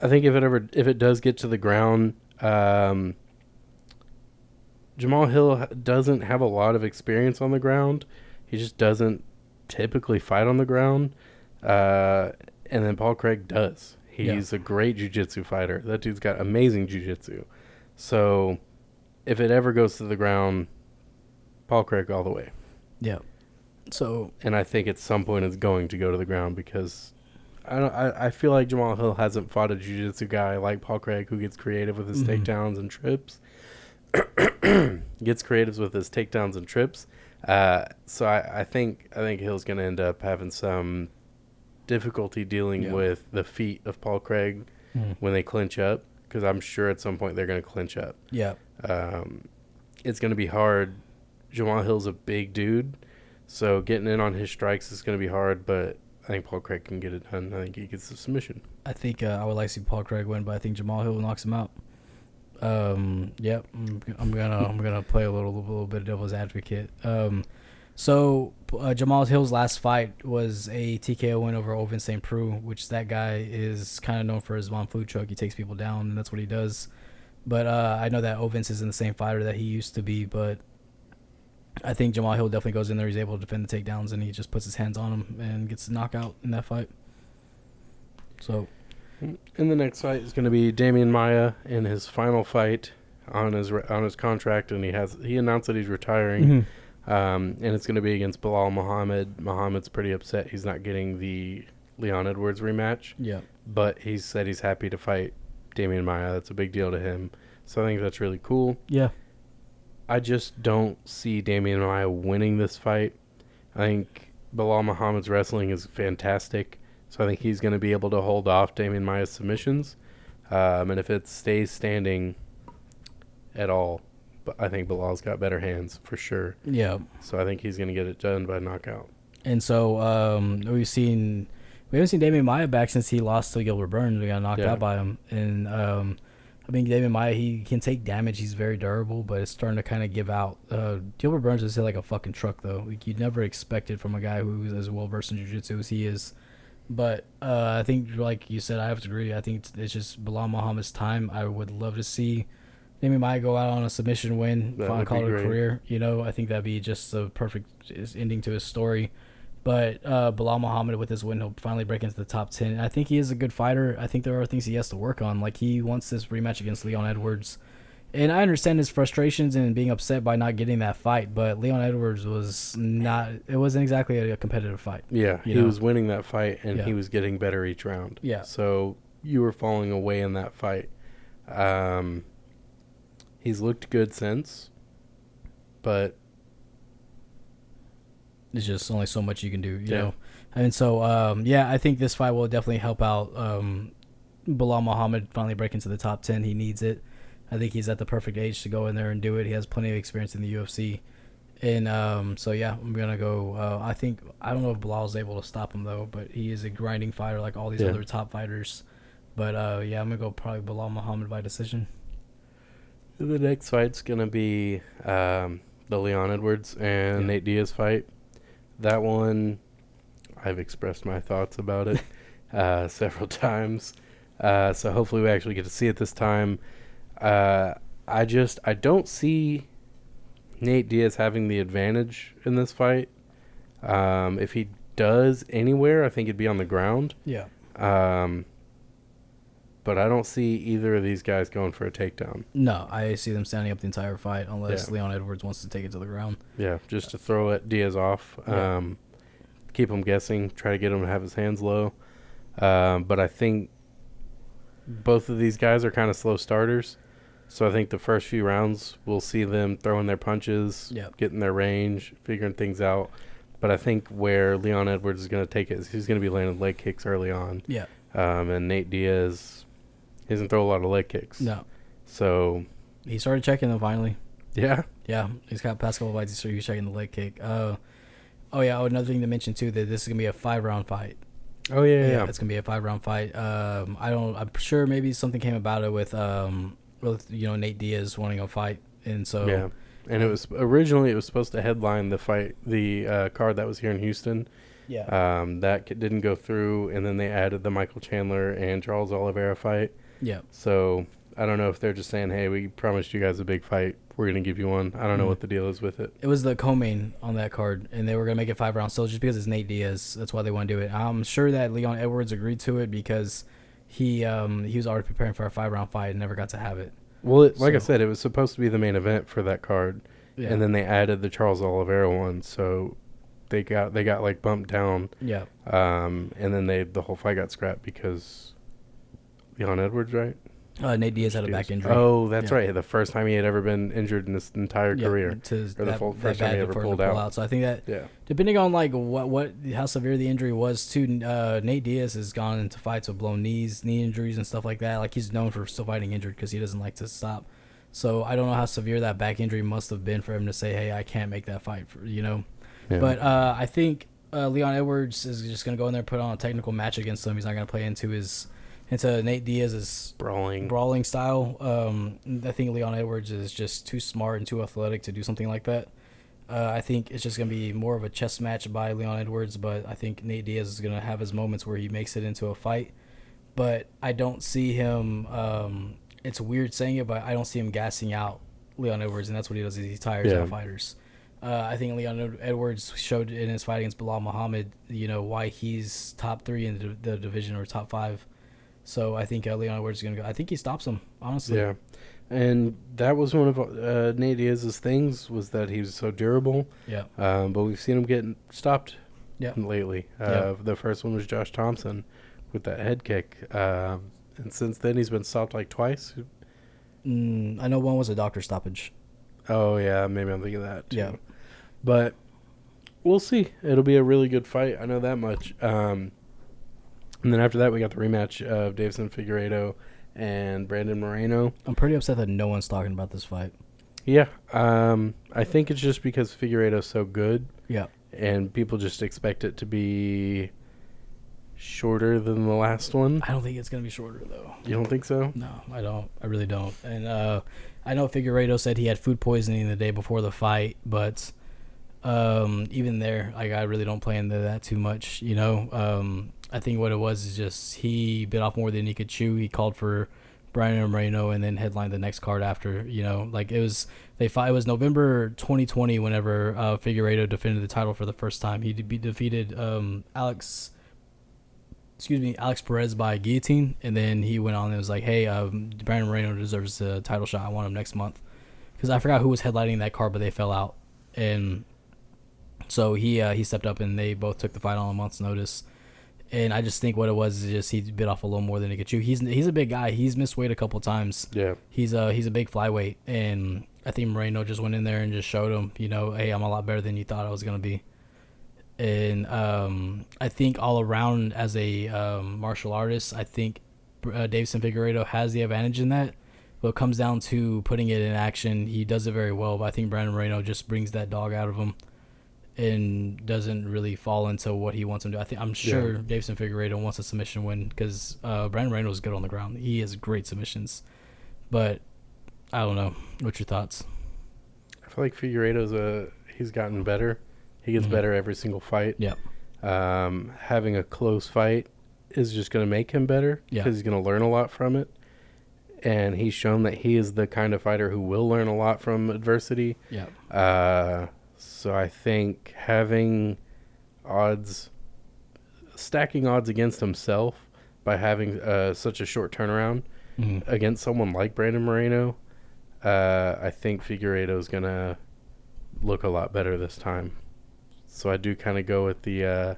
it does get to the ground, Jamal Hill doesn't have a lot of experience on the ground. He just doesn't typically fight on the ground. And then Paul Craig does. He's a great jiu-jitsu fighter. That dude's got amazing jiu-jitsu. So if it ever goes to the ground, Paul Craig all the way. Yeah. So, and I think at some point it's going to go to the ground because I feel like Jamal Hill hasn't fought a jiu-jitsu guy like Paul Craig who gets creative with his takedowns and trips. So I think Hill's going to end up having some difficulty dealing with the feet of Paul Craig when they clinch up, because I'm sure at some point they're going to clinch up. Yeah. It's going to be hard. Jamal Hill's a big dude, so getting in on his strikes is going to be hard, but I think Paul Craig can get it done. I think he gets the submission. I think I would like to see Paul Craig win, but I think Jamal Hill knocks him out. Yep. I'm gonna play a little bit of devil's advocate. So Jamal Hill's last fight was a TKO win over Ovin St. Preux, which that guy is kind of known for his Von Flue choke. He takes people down, and that's what he does. But I know that Vince isn't the same fighter that he used to be, but I think Jamal Hill definitely goes in there. He's able to defend the takedowns, and he just puts his hands on him and gets the knockout in that fight. So, in the next fight is going to be Damian Maia in his final fight on his contract, and he announced that he's retiring. And it's going to be against Bilal Muhammad. Muhammad's pretty upset he's not getting the Leon Edwards rematch. Yeah. But he said he's happy to fight Damian Maia. That's a big deal to him. So I think that's really cool. Yeah. I just don't see Damian Maia winning this fight. I think Bilal Muhammad's wrestling is fantastic. So I think he's going to be able to hold off Damian Maia's submissions. And if it stays standing at all, but I think Bilal's got better hands for sure. Yeah. So I think he's going to get it done by knockout. And so we haven't seen Damian Maia back since he lost to Gilbert Burns. We got knocked out by him. And I mean, Damian Maia, he can take damage. He's very durable, but it's starting to kind of give out. Gilbert Burns is hit like a fucking truck, though. Like, you'd never expect it from a guy who's as well versed in jiu-jitsu as he is. But I think, like you said, I have to agree. I think it's just Bilal Muhammad's time. I would love to see Damian Maia go out on a submission win, finally call it a career. You know, I think that'd be just the perfect ending to his story. But Bilal Muhammad, with his win, he'll finally break into the top 10. And I think he is a good fighter. I think there are things he has to work on. Like, he wants this rematch against Leon Edwards. And I understand his frustrations and being upset by not getting that fight. But Leon Edwards it wasn't exactly a competitive fight. Yeah, he was winning that fight, and he was getting better each round. Yeah. So you were falling away in that fight. He's looked good since, but there's just only so much you can do, you know. And so, I think this fight will definitely help out Bilal Muhammad finally break into the top 10. He needs it. I think he's at the perfect age to go in there and do it. He has plenty of experience in the UFC. And I'm going to go. I don't know if Bilal's able to stop him, though, but he is a grinding fighter like all these other top fighters. But, I'm going to go probably Bilal Muhammad by decision. The next fight's going to be the Leon Edwards and Nate Diaz fight. That one, I've expressed my thoughts about it several times. So hopefully we actually get to see it this time. I don't see Nate Diaz having the advantage in this fight. If he does anywhere, I think it'd be on the ground. Yeah. But I don't see either of these guys going for a takedown. No, I see them standing up the entire fight unless Leon Edwards wants to take it to the ground. Yeah, just to throw it Diaz off, keep him guessing, try to get him to have his hands low. But I think both of these guys are kind of slow starters. So I think the first few rounds we'll see them throwing their punches, getting their range, figuring things out. But I think where Leon Edwards is going to take it is he's going to be landing leg kicks early on. Yeah. And Nate Diaz, he doesn't throw a lot of leg kicks. No. So he started checking them finally. Yeah. Yeah. He's got past couple fights, so he's checking the leg kick. Another thing to mention too, that this is gonna be a 5-round fight. Oh yeah. It's gonna be a 5-round fight. I'm sure maybe something came about it with Nate Diaz wanting a fight, and so yeah. And it was originally supposed to headline the fight, the card that was here in Houston. Yeah. That didn't go through, and then they added the Michael Chandler and Charles Oliveira fight. Yeah. So I don't know if they're just saying, hey, we promised you guys a big fight. We're going to give you one. I don't know what the deal is with it. It was the co-main on that card, and they were going to make it 5 rounds. So just because it's Nate Diaz, that's why they want to do it. I'm sure that Leon Edwards agreed to it because he was already preparing for a 5-round fight and never got to have it. Well, like I said, it was supposed to be the main event for that card, and then they added the Charles Oliveira one, so they got like bumped down. Yeah. And then the whole fight got scrapped because Leon Edwards, right? Nate Diaz had a back injury. Oh, that's right. The first time he had ever been injured in his entire career, or the first time he ever pulled out. So I think that depending on like how severe the injury was too, Nate Diaz has gone into fights with blown knees, knee injuries, and stuff like that. Like, he's known for still fighting injured because he doesn't like to stop. So I don't know how severe that back injury must have been for him to say, "Hey, I can't make that fight." Yeah. But I think Leon Edwards is just going to go in there and put on a technical match against him. He's not going to play into Nate Diaz's brawling style. I think Leon Edwards is just too smart and too athletic to do something like that. I think it's just going to be more of a chess match by Leon Edwards, but I think Nate Diaz is going to have his moments where he makes it into a fight. But I don't see him it's weird saying it, but I don't see him gassing out Leon Edwards, and that's what he does. Is he tires Yeah. out fighters. I think Leon Edwards showed in his fight against Bilal Muhammad, why he's top 3 in the division or top 5. So I think Leon Edwards is gonna go. I think he stops him, honestly. Yeah. And that was one of Nate Diaz's things, was that he was so durable. Yeah. But we've seen him getting stopped Yeah. lately. Yeah. The first one was Josh Thompson with that head kick. And since then, he's been stopped like twice. I know one was a doctor stoppage. Oh, yeah, maybe I'm thinking of that, too. Yeah. But we'll see. It'll be a really good fight. I know that much. And then after that, we got the rematch of Davison Figueiredo and Brandon Moreno. I'm pretty upset that no one's talking about this fight. Yeah. I think it's just because Figueiredo's so good. Yeah. And people just expect it to be shorter than the last one. I don't think it's going to be shorter, though. You don't think so? No, I don't. I really don't. And I know Figueiredo said he had food poisoning the day before the fight, but even there, like, I really don't play into that too much, I think what it was is just he bit off more than he could chew. He called for Brandon Moreno and then headlined the next card after, like it was it was November 2020 whenever Figueiredo defended the title for the first time. He defeated Alex Perez by guillotine, and then he went on and was like, hey, Brandon Moreno deserves the title shot. I want him next month. Because I forgot who was headlining that card, but they fell out. And so he stepped up, and they both took the fight on a month's notice. And I just think what it was is just he bit off a little more than he could chew. He's a big guy. He's missed weight a couple times. Yeah. He's a big flyweight, and I think Moreno just went in there and just showed him, hey, I'm a lot better than you thought I was gonna be. And I think all around as a martial artist, I think Davison Figueiredo has the advantage in that. But it comes down to putting it in action. He does it very well, but I think Brandon Moreno just brings that dog out of him and doesn't really fall into what he wants him to. I'm sure Davison Figueiredo wants a submission win because Brandon Moreno is good on the ground. He has great submissions, but I don't know. What's your thoughts? I feel like Figueiredo's he's gotten better. He gets better every single fight. Yeah. Having a close fight is just going to make him better because he's going to learn a lot from it. And he's shown that he is the kind of fighter who will learn a lot from adversity. Yeah. So I think stacking odds against himself by having such a short turnaround against someone like Brandon Moreno, I think Figueiredo is going to look a lot better this time. So I do kind of go with the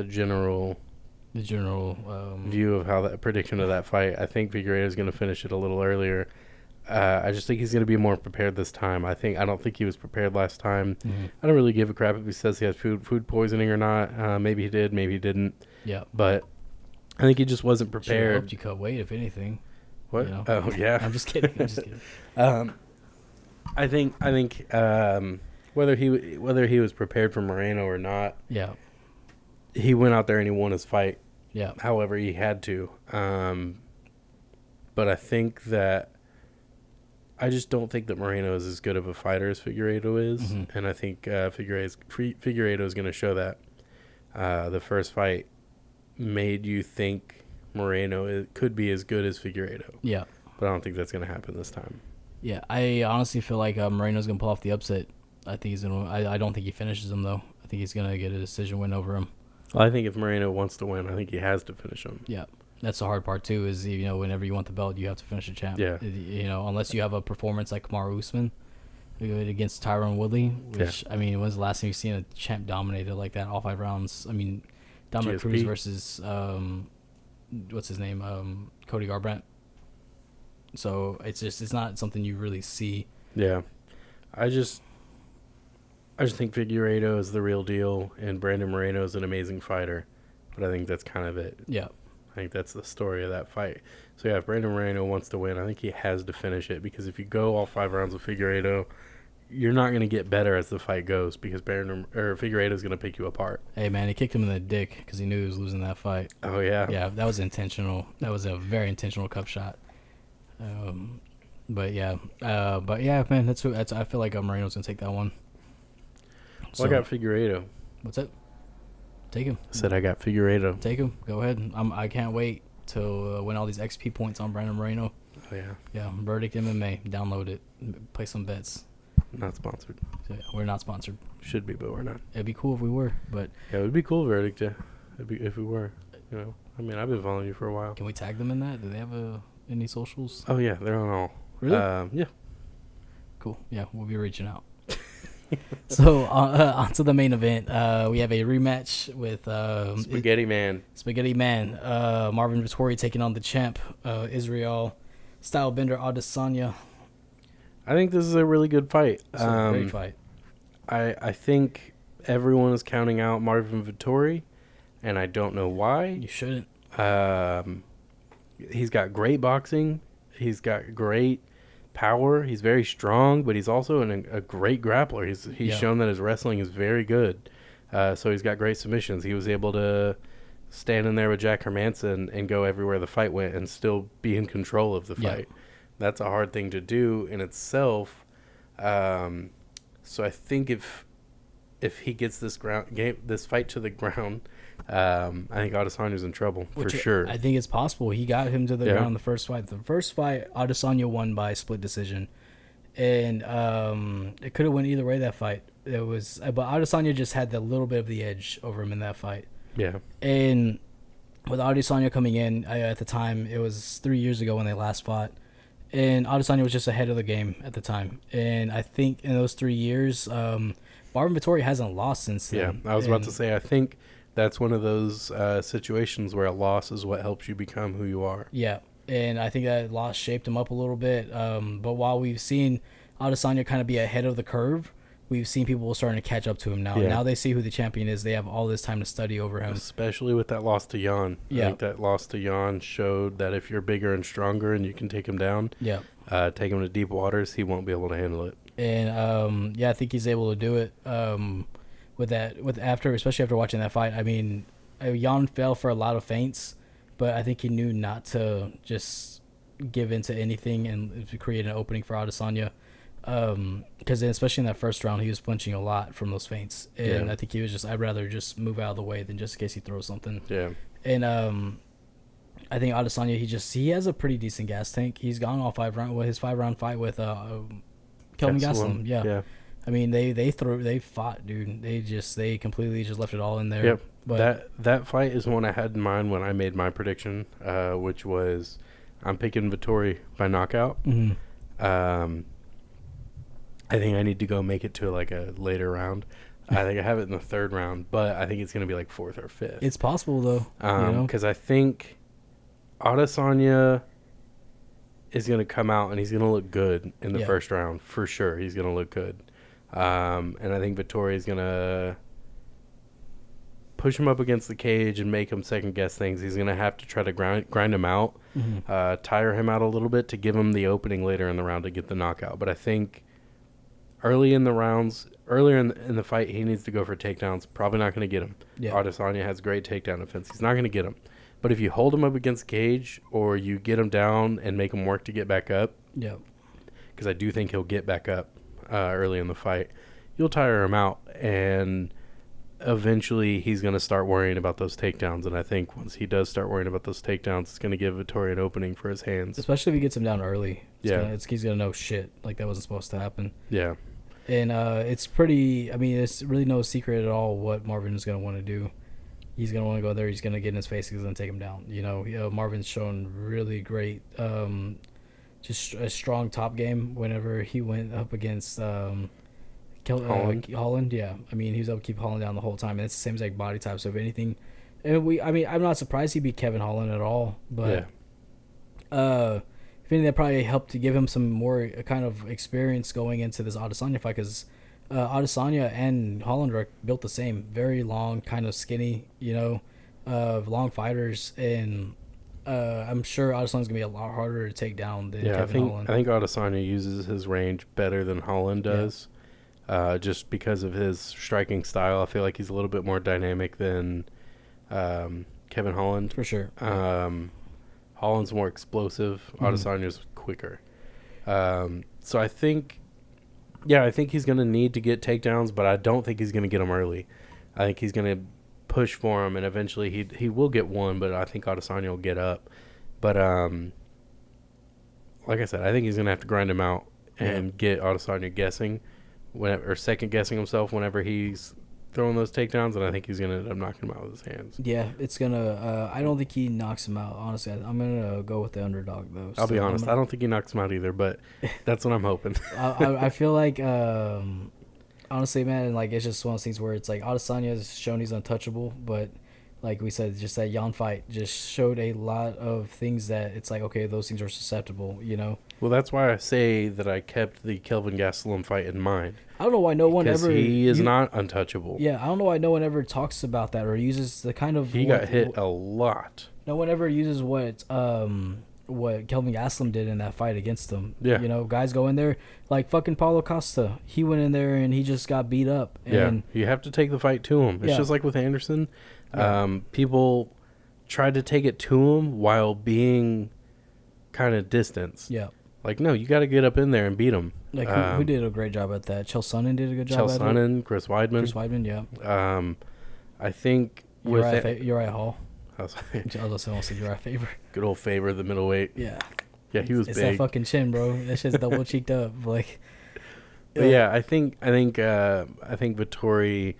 general view of how that prediction of that fight. I think Figueiredo is going to finish it a little earlier. I just think he's going to be more prepared this time. I don't think he was prepared last time. I don't really give a crap if he says he has food poisoning or not. Maybe he did, maybe he didn't. Yeah. But I think he just wasn't prepared. I hoped you cut weight, if anything. What? Oh yeah. I'm just kidding. I think whether he was prepared for Moreno or not. Yeah. He went out there and he won his fight. Yeah. However he had to. But I think that I just don't think that Moreno is as good of a fighter as Figueiredo is, and I think Figueiredo is going to show that. The first fight made you think Moreno could be as good as Figueiredo. Yeah. But I don't think that's going to happen this time. Yeah, I honestly feel like Moreno's going to pull off the upset. I think he's going to. I don't think he finishes him, though. I think he's going to get a decision win over him. Well, I think if Moreno wants to win, I think he has to finish him. Yeah. That's the hard part, too, is, whenever you want the belt, you have to finish the champ. Yeah. Unless you have a performance like Kamaru Usman against Tyron Woodley, which, when's the last time you've seen a champ dominated like that all 5 rounds? Dominic GSP. Cruz versus, what's his name? Cody Garbrandt. So it's not something you really see. Yeah. I just think Figueiredo is the real deal, and Brandon Moreno is an amazing fighter. But I think that's kind of it. Yeah. I think that's the story of that fight. So, yeah, if Brandon Moreno wants to win, I think he has to finish it. Because if you go all 5 rounds with Figueiredo, you're not going to get better as the fight goes because Figueiredo is going to pick you apart. Hey, man, he kicked him in the dick because he knew he was losing that fight. Oh, yeah. Yeah, that was intentional. That was a very intentional cup shot. But yeah, man, that's I feel like Moreno's going to take that one. Well, I got Figueiredo. What's it? Take him. I said I got Figueiredo. Take him. Go ahead. I can't wait to win all these XP points on Brandon Moreno. Oh, yeah. Yeah, Verdict MMA. Download it. Play some bets. Not sponsored. So, yeah, we're not sponsored. Should be, but we're not. It'd be cool if we were, but Yeah, it would be cool, Verdict, yeah. It'd be, if we were, you know. I mean, I've been following you for a while. can we tag them in that? Do they have any socials? Oh, yeah, they're on all. Really? Yeah. Cool. Yeah, we'll be reaching out. So on to the main event. We have a rematch with Spaghetti Man. Marvin Vettori taking on the champ, Israel Stylebender Adesanya. I think this is a really good fight. It's a great fight. I think everyone is counting out Marvin Vettori, and I don't know why. You shouldn't. He's got great boxing. He's got great power. He's very strong, but he's also a great grappler. He's shown that his wrestling is very good. So he's got great submissions. He was able to stand in there with Jack Hermanson and go everywhere the fight went and still be in control of the fight. That's a hard thing to do in itself. So I think if he gets this fight to the ground, I think Adesanya's in trouble for sure. I think it's possible. He got him to the ground in the first fight. The first fight, Adesanya won by split decision, and it could have went either way. That fight, but Adesanya just had a little bit of the edge over him in that fight. Yeah, and with Adesanya coming in at the time, it was 3 years ago when they last fought, and Adesanya was just ahead of the game at the time. And I think in those 3 years, Marvin Vettori hasn't lost since then. Yeah, I was about to say, I think that's one of those situations where a loss is what helps you become who you are. Yeah, and I think that loss shaped him up a little bit. But while we've seen Adesanya kind of be ahead of the curve, we've seen people starting to catch up to him now. Yeah. Now they see who the champion is. They have all this time to study over him. Especially with that loss to Jan. Yeah. I think that loss to Jan showed that if you're bigger and stronger and you can take him down, take him to deep waters, he won't be able to handle it. And I think he's able to do it. Especially after watching that fight. I mean, Jan fell for a lot of feints, but I think he knew not to just give into anything and create an opening for Adesanya. Because especially in that first round, he was flinching a lot from those feints, and I think he was I'd rather just move out of the way than just in case he throws something. Yeah. And I think Adesanya, he has a pretty decent gas tank. He's gone all 5 rounds with his 5-round fight with Kelvin Gastelum. Yeah. I mean, they fought, dude. They completely just left it all in there. Yep. But that fight is one I had in mind when I made my prediction, which was I'm picking Vettori by knockout. Mm-hmm. I think I need to go make it to like a later round. I think I have it in the 3rd round, but I think it's going to be like 4th or 5th. It's possible though. Because I think Adesanya is going to come out and he's going to look good in the first round for sure. He's going to look good. And I think Vettori is going to push him up against the cage and make him second guess things. He's going to have to try to grind him out, tire him out a little bit to give him the opening later in the round to get the knockout. But I think earlier in the fight, he needs to go for takedowns. Probably not going to get him. Yeah. Adesanya has great takedown defense. He's not going to get him. But if you hold him up against the cage or you get him down and make him work to get back up, because I do think he'll get back up early in the fight, you'll tire him out, and eventually he's going to start worrying about those takedowns. And I think once he does start worrying about those takedowns, it's going to give Vettori an opening for his hands. Especially if he gets him down early. He's going to know shit. Like, that wasn't supposed to happen. Yeah. And it's really no secret at all what Marvin is going to want to do. He's going to want to go there. He's going to get in his face. He's going to take him down. Marvin's shown really great, just a strong top game whenever he went up against Holland. Yeah. I mean, he was able to keep Holland down the whole time. And it's the same exact body type. So if anything, I'm not surprised he beat Kevin Holland at all. But if anything, that probably helped to give him some more kind of experience going into this Adesanya fight, because Adesanya and Holland are built the same, very long, kind of skinny, long fighters, and I'm sure Adesanya's gonna be a lot harder to take down than Kevin Holland. I think Adesanya uses his range better than Holland does, just because of his striking style. I feel like he's a little bit more dynamic than Kevin Holland, for sure. Holland's more explosive. Adesanya's quicker. So I think he's going to need to get takedowns, but I don't think he's going to get them early. I think he's going to push for him, and eventually he will get one, but I think Adesanya will get up. But like I said, I think he's gonna have to grind him out and get Adesanya guessing, or second guessing himself whenever he's throwing those takedowns, and I think he's gonna end up knocking him out with his hands. Yeah, it's gonna. I don't think he knocks him out. Honestly, I'm gonna go with the underdog though. I'll be honest. I don't think he knocks him out either, but that's what I'm hoping. I feel like honestly, man, like it's just one of those things where it's like Adesanya has shown he's untouchable, but like we said, just that Jan fight just showed a lot of things that it's like, okay, those things are susceptible, you know. Well, that's why I say that I kept the Kelvin Gastelum fight in mind. I don't know why no one ever. He is not untouchable. Yeah, I don't know why no one ever talks about that or uses the kind of. He got hit a lot. No one ever uses what Kelvin Gastelum did in that fight against him. Yeah. You know, guys go in there like fucking Paulo Costa. He went in there and he just got beat up. And you have to take the fight to him. It's just like with Anderson. People tried to take it to him while being kind of distanced. Yeah. Like, no, you got to get up in there and beat him. Like, who did a great job at that? Chael Sonnen did a good job at it? Chael Sonnen, Chris Weidman. Chris Weidman, yeah. I think Uriah Hall. I was also say Uriah Faber. Good old Faber, the middleweight. Yeah. Yeah, he was it's big. It's that fucking chin, bro. That shit's double cheeked up. Like. But yeah, I think Vettori.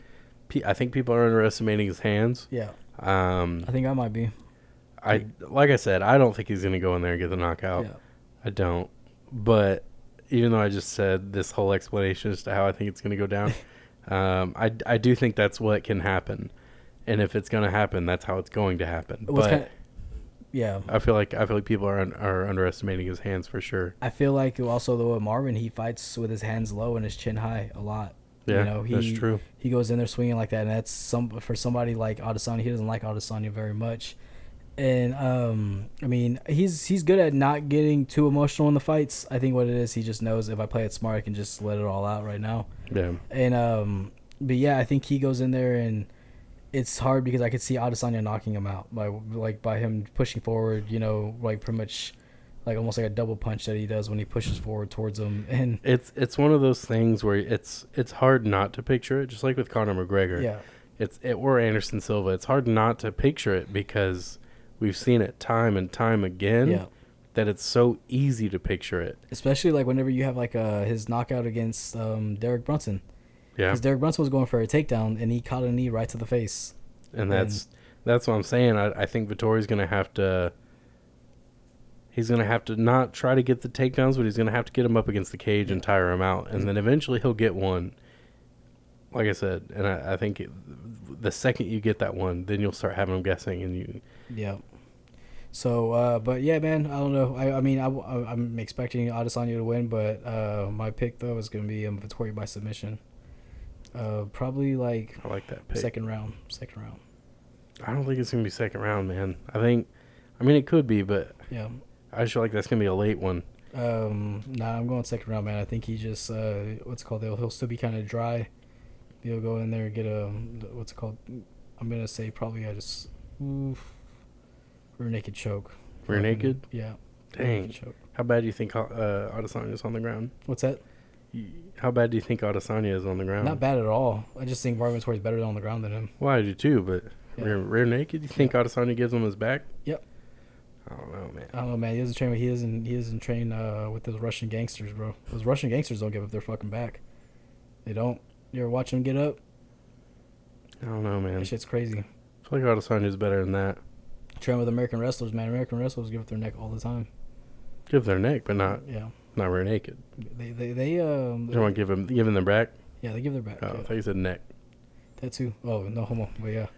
I think people are underestimating his hands. Yeah. I think I might be. Like I said, I don't think he's gonna go in there and get the knockout. Yeah. I don't. But even though I just said this whole explanation as to how I think it's gonna go down, I do think that's what can happen, and if it's gonna happen, that's how it's going to happen. Yeah. I feel like people are underestimating his hands for sure. I feel like also though with Marvin, he fights with his hands low and his chin high a lot. Yeah, you know, that's true. He goes in there swinging like that, and that's for somebody like Adesanya. He doesn't like Adesanya very much, and I mean, he's good at not getting too emotional in the fights. I think what it is, he just knows if I play it smart, I can just let it all out right now. Yeah. And but yeah, I think he goes in there and it's hard because I could see Adesanya knocking him out by him pushing forward. You know, like pretty much. Like almost like a double punch that he does when he pushes forward towards him, and it's one of those things where it's hard not to picture it, just like with Conor McGregor. Yeah, or Anderson Silva. It's hard not to picture it because we've seen it time and time again. Yeah. That it's so easy to picture it, especially like whenever you have like his knockout against Derek Brunson. Yeah, because Derek Brunson was going for a takedown and he caught a knee right to the face. And that's what I'm saying. I think Vittori's gonna have to. He's going to have to not try to get the takedowns, but he's going to have to get him up against the cage and tire him out. And then eventually he'll get one, like I said. And I think the second you get that one, then you'll start having him guessing. And Yeah. So, but yeah, man, I don't know. I mean, I'm expecting Adesanya to win, but my pick, though, is going to be Vettori by submission. Probably like... I like that pick. Second round. I don't think it's going to be second round, man. I mean, it could be, but... Yeah. I just feel like that's going to be a late one. Nah, I'm going second round, man. I think he just, he'll still be kind of dry. He'll go in there and get what's it called? I'm going to say probably rear naked choke. Rear naked? Yeah. Dang. Choke. How bad do you think Adesanya is on the ground? What's that? How bad do you think Adesanya is on the ground? Not bad at all. I just think Marvin Vettori is better on the ground than him. Well, I do too, but rear naked? You think Adesanya gives him his back? Yep. I don't know, man. He doesn't train with those Russian gangsters, bro. Those Russian gangsters don't give up their fucking back. They don't. You ever watch them get up? I don't know, man. That shit's crazy. I feel like Adesanya's better than that. Train with American wrestlers, man. American wrestlers give up their neck all the time. Give their neck, but not rear naked. They want to giving their back? Yeah, they give their back. Oh, I thought you said neck. That too. Oh, no homo, but yeah.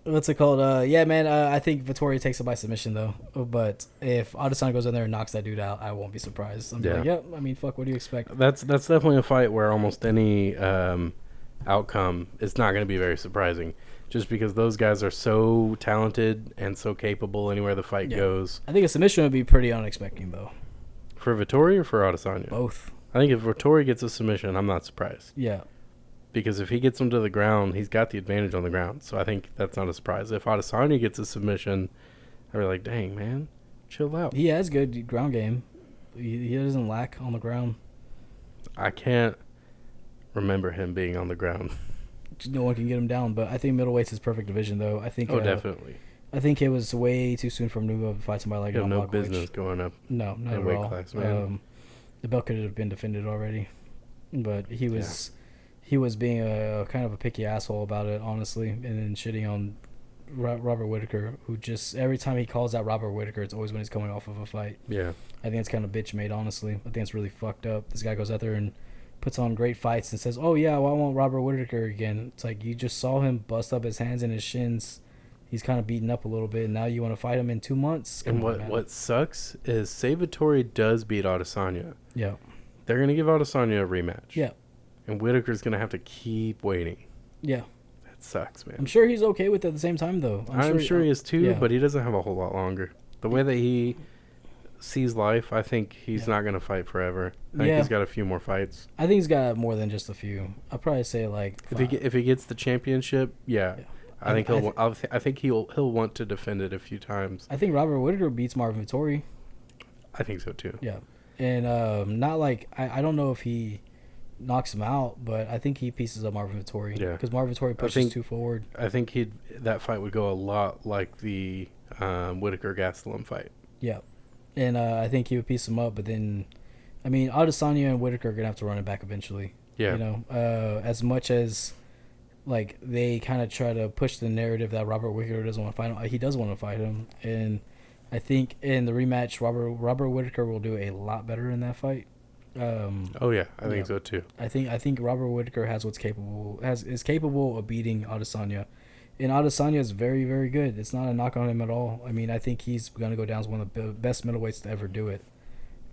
What's it called? Yeah, man. I think Vettori takes it by submission though. But if Adesanya goes in there and knocks that dude out, I won't be surprised. I'm like, yep. I mean, fuck. What do you expect? That's definitely a fight where almost any outcome is not going to be very surprising, just because those guys are so talented and so capable anywhere the fight goes. I think a submission would be pretty unexpected though. For Vettori or for Adesanya? Both. I think if Vettori gets a submission, I'm not surprised. Yeah. Because if he gets him to the ground, he's got the advantage on the ground. So I think that's not a surprise. If Adesanya gets a submission, I'd be like, dang, man, chill out. He has good ground game. He doesn't lack on the ground. I can't remember him being on the ground. No one can get him down. But I think middleweight's his perfect division, though. I think. Definitely. I think it was way too soon for him to go fight somebody like You have no Novak. business going up No, not in at weight all. class, man. The belt could have been defended already, but he was being a kind of a picky asshole about it, honestly, and then shitting on Robert Whitaker, who just every time he calls out Robert Whitaker, it's always when he's coming off of a fight. Yeah. I think it's kind of bitch made, honestly. I think it's really fucked up. This guy goes out there and puts on great fights and says, "Oh yeah, well, I want Robert Whitaker again." It's like you just saw him bust up his hands and his shins. He's kind of beaten up a little bit, and now you want to fight him in 2 months? And what sucks is Salvatore does beat Adesanya. Yeah. They're gonna give Adesanya a rematch. Yeah. And Whitaker's gonna have to keep waiting. Yeah. That sucks, man. I'm sure he's okay with it at the same time, though. I'm sure he is too, yeah. but he doesn't have a whole lot longer. The way that he sees life, I think he's not gonna fight forever. I think he's got a few more fights. I think he's got more than just a few. I'd probably say like if he gets the championship, yeah. I think he'll want to defend it a few times. I think Robert Whitaker beats Marvin Vettori. I think so too. Yeah, and not like I don't know if he knocks him out, but I think he pieces up Marvin Vettori. Yeah, because Marvin Vettori pushes too forward. I think that fight would go a lot like the Whitaker Gastelum fight. Yeah, and I think he would piece him up, but then, I mean, Adesanya and Whitaker are gonna have to run it back eventually. Yeah, you know, as much as like they kind of try to push the narrative that Robert Whitaker doesn't want to fight him, he does want to fight him, and I think in the rematch, Robert Whitaker will do a lot better in that fight. Oh yeah, I think so too. I think Robert Whitaker is capable of beating Adesanya, and Adesanya is very, very good. It's not a knock on him at all. I mean, I think he's gonna go down as one of the best middleweights to ever do it.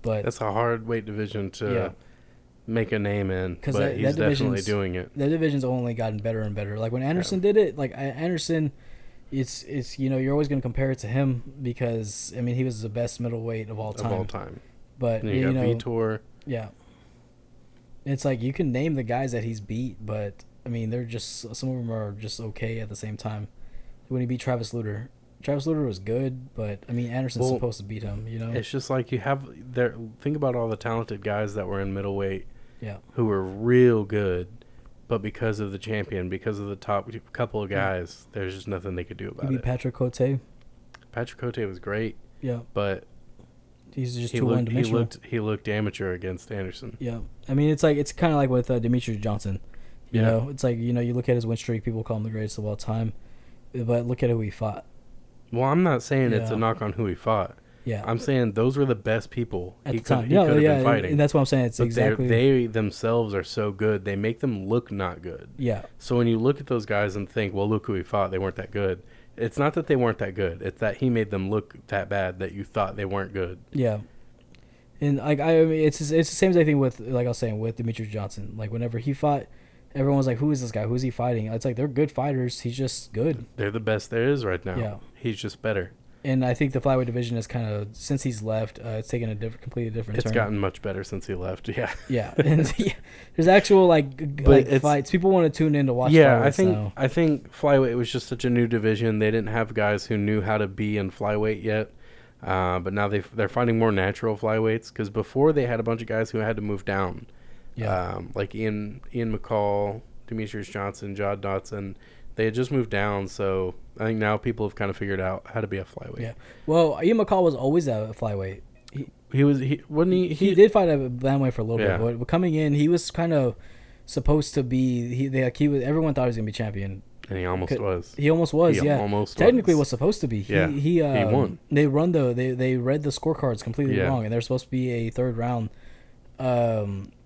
But that's a hard weight division to make a name in, but he's definitely doing it. The division's only gotten better and better. Like when Anderson did it, like Anderson, it's you know, you're always going to compare it to him because I mean he was the best middleweight of all time. But and you got Vitor. Yeah. It's like you can name the guys that he's beat, but I mean they're just some of them are just okay at the same time. When he beat Travis Lutter was good, but I mean Anderson's supposed to beat him, you know. It's just like you have there. Think about all the talented guys that were in middleweight. Yeah. Who were real good, but because of the champion, because of the top couple of guys, there's just nothing they could do about it. Patrick Cote. Patrick Cote was great. Yeah. But he's just too one-dimensional. He looked amateur against Anderson. Yeah. I mean, it's kind of like with Demetrius Johnson. You know, it's like, you know, you look at his win streak, people call him the greatest of all time, but look at who he fought. Well, I'm not saying it's a knock on who he fought. Yeah, I'm saying those were the best people at he the time. Could have been fighting. And that's what I'm saying. It's but exactly they themselves are so good. They make them look not good. Yeah. So when you look at those guys and think, well, look who he fought. They weren't that good. It's not that they weren't that good. It's that he made them look that bad that you thought they weren't good. Yeah. And like I mean, it's the same thing with like I was saying with Demetrius Johnson. Like whenever he fought, everyone was like, "Who is this guy? Who's he fighting?" It's like they're good fighters. He's just good. They're the best there is right now. Yeah. He's just better. And I think the flyweight division is kind of, since he's left, it's taken a completely different turn. It's gotten much better since he left. Yeah. Yeah. And there's actual like fights. People want to tune in to watch. Yeah, I think flyweight was just such a new division. They didn't have guys who knew how to be in flyweight yet. But now they're finding more natural flyweights because before they had a bunch of guys who had to move down. Yeah. Like Ian McCall, Demetrius Johnson, John Dotson. They had just moved down, so I think now people have kind of figured out how to be a flyweight. Yeah. Well, Ian McCall was always a flyweight. He did fight a bantamweight for a little bit, but coming in, he was kind of supposed to be. Everyone thought he was gonna be champion. And he almost was. He almost was. He yeah. Almost technically was. Was supposed to be. He won. They read the scorecards completely wrong, and they're supposed to be a third round.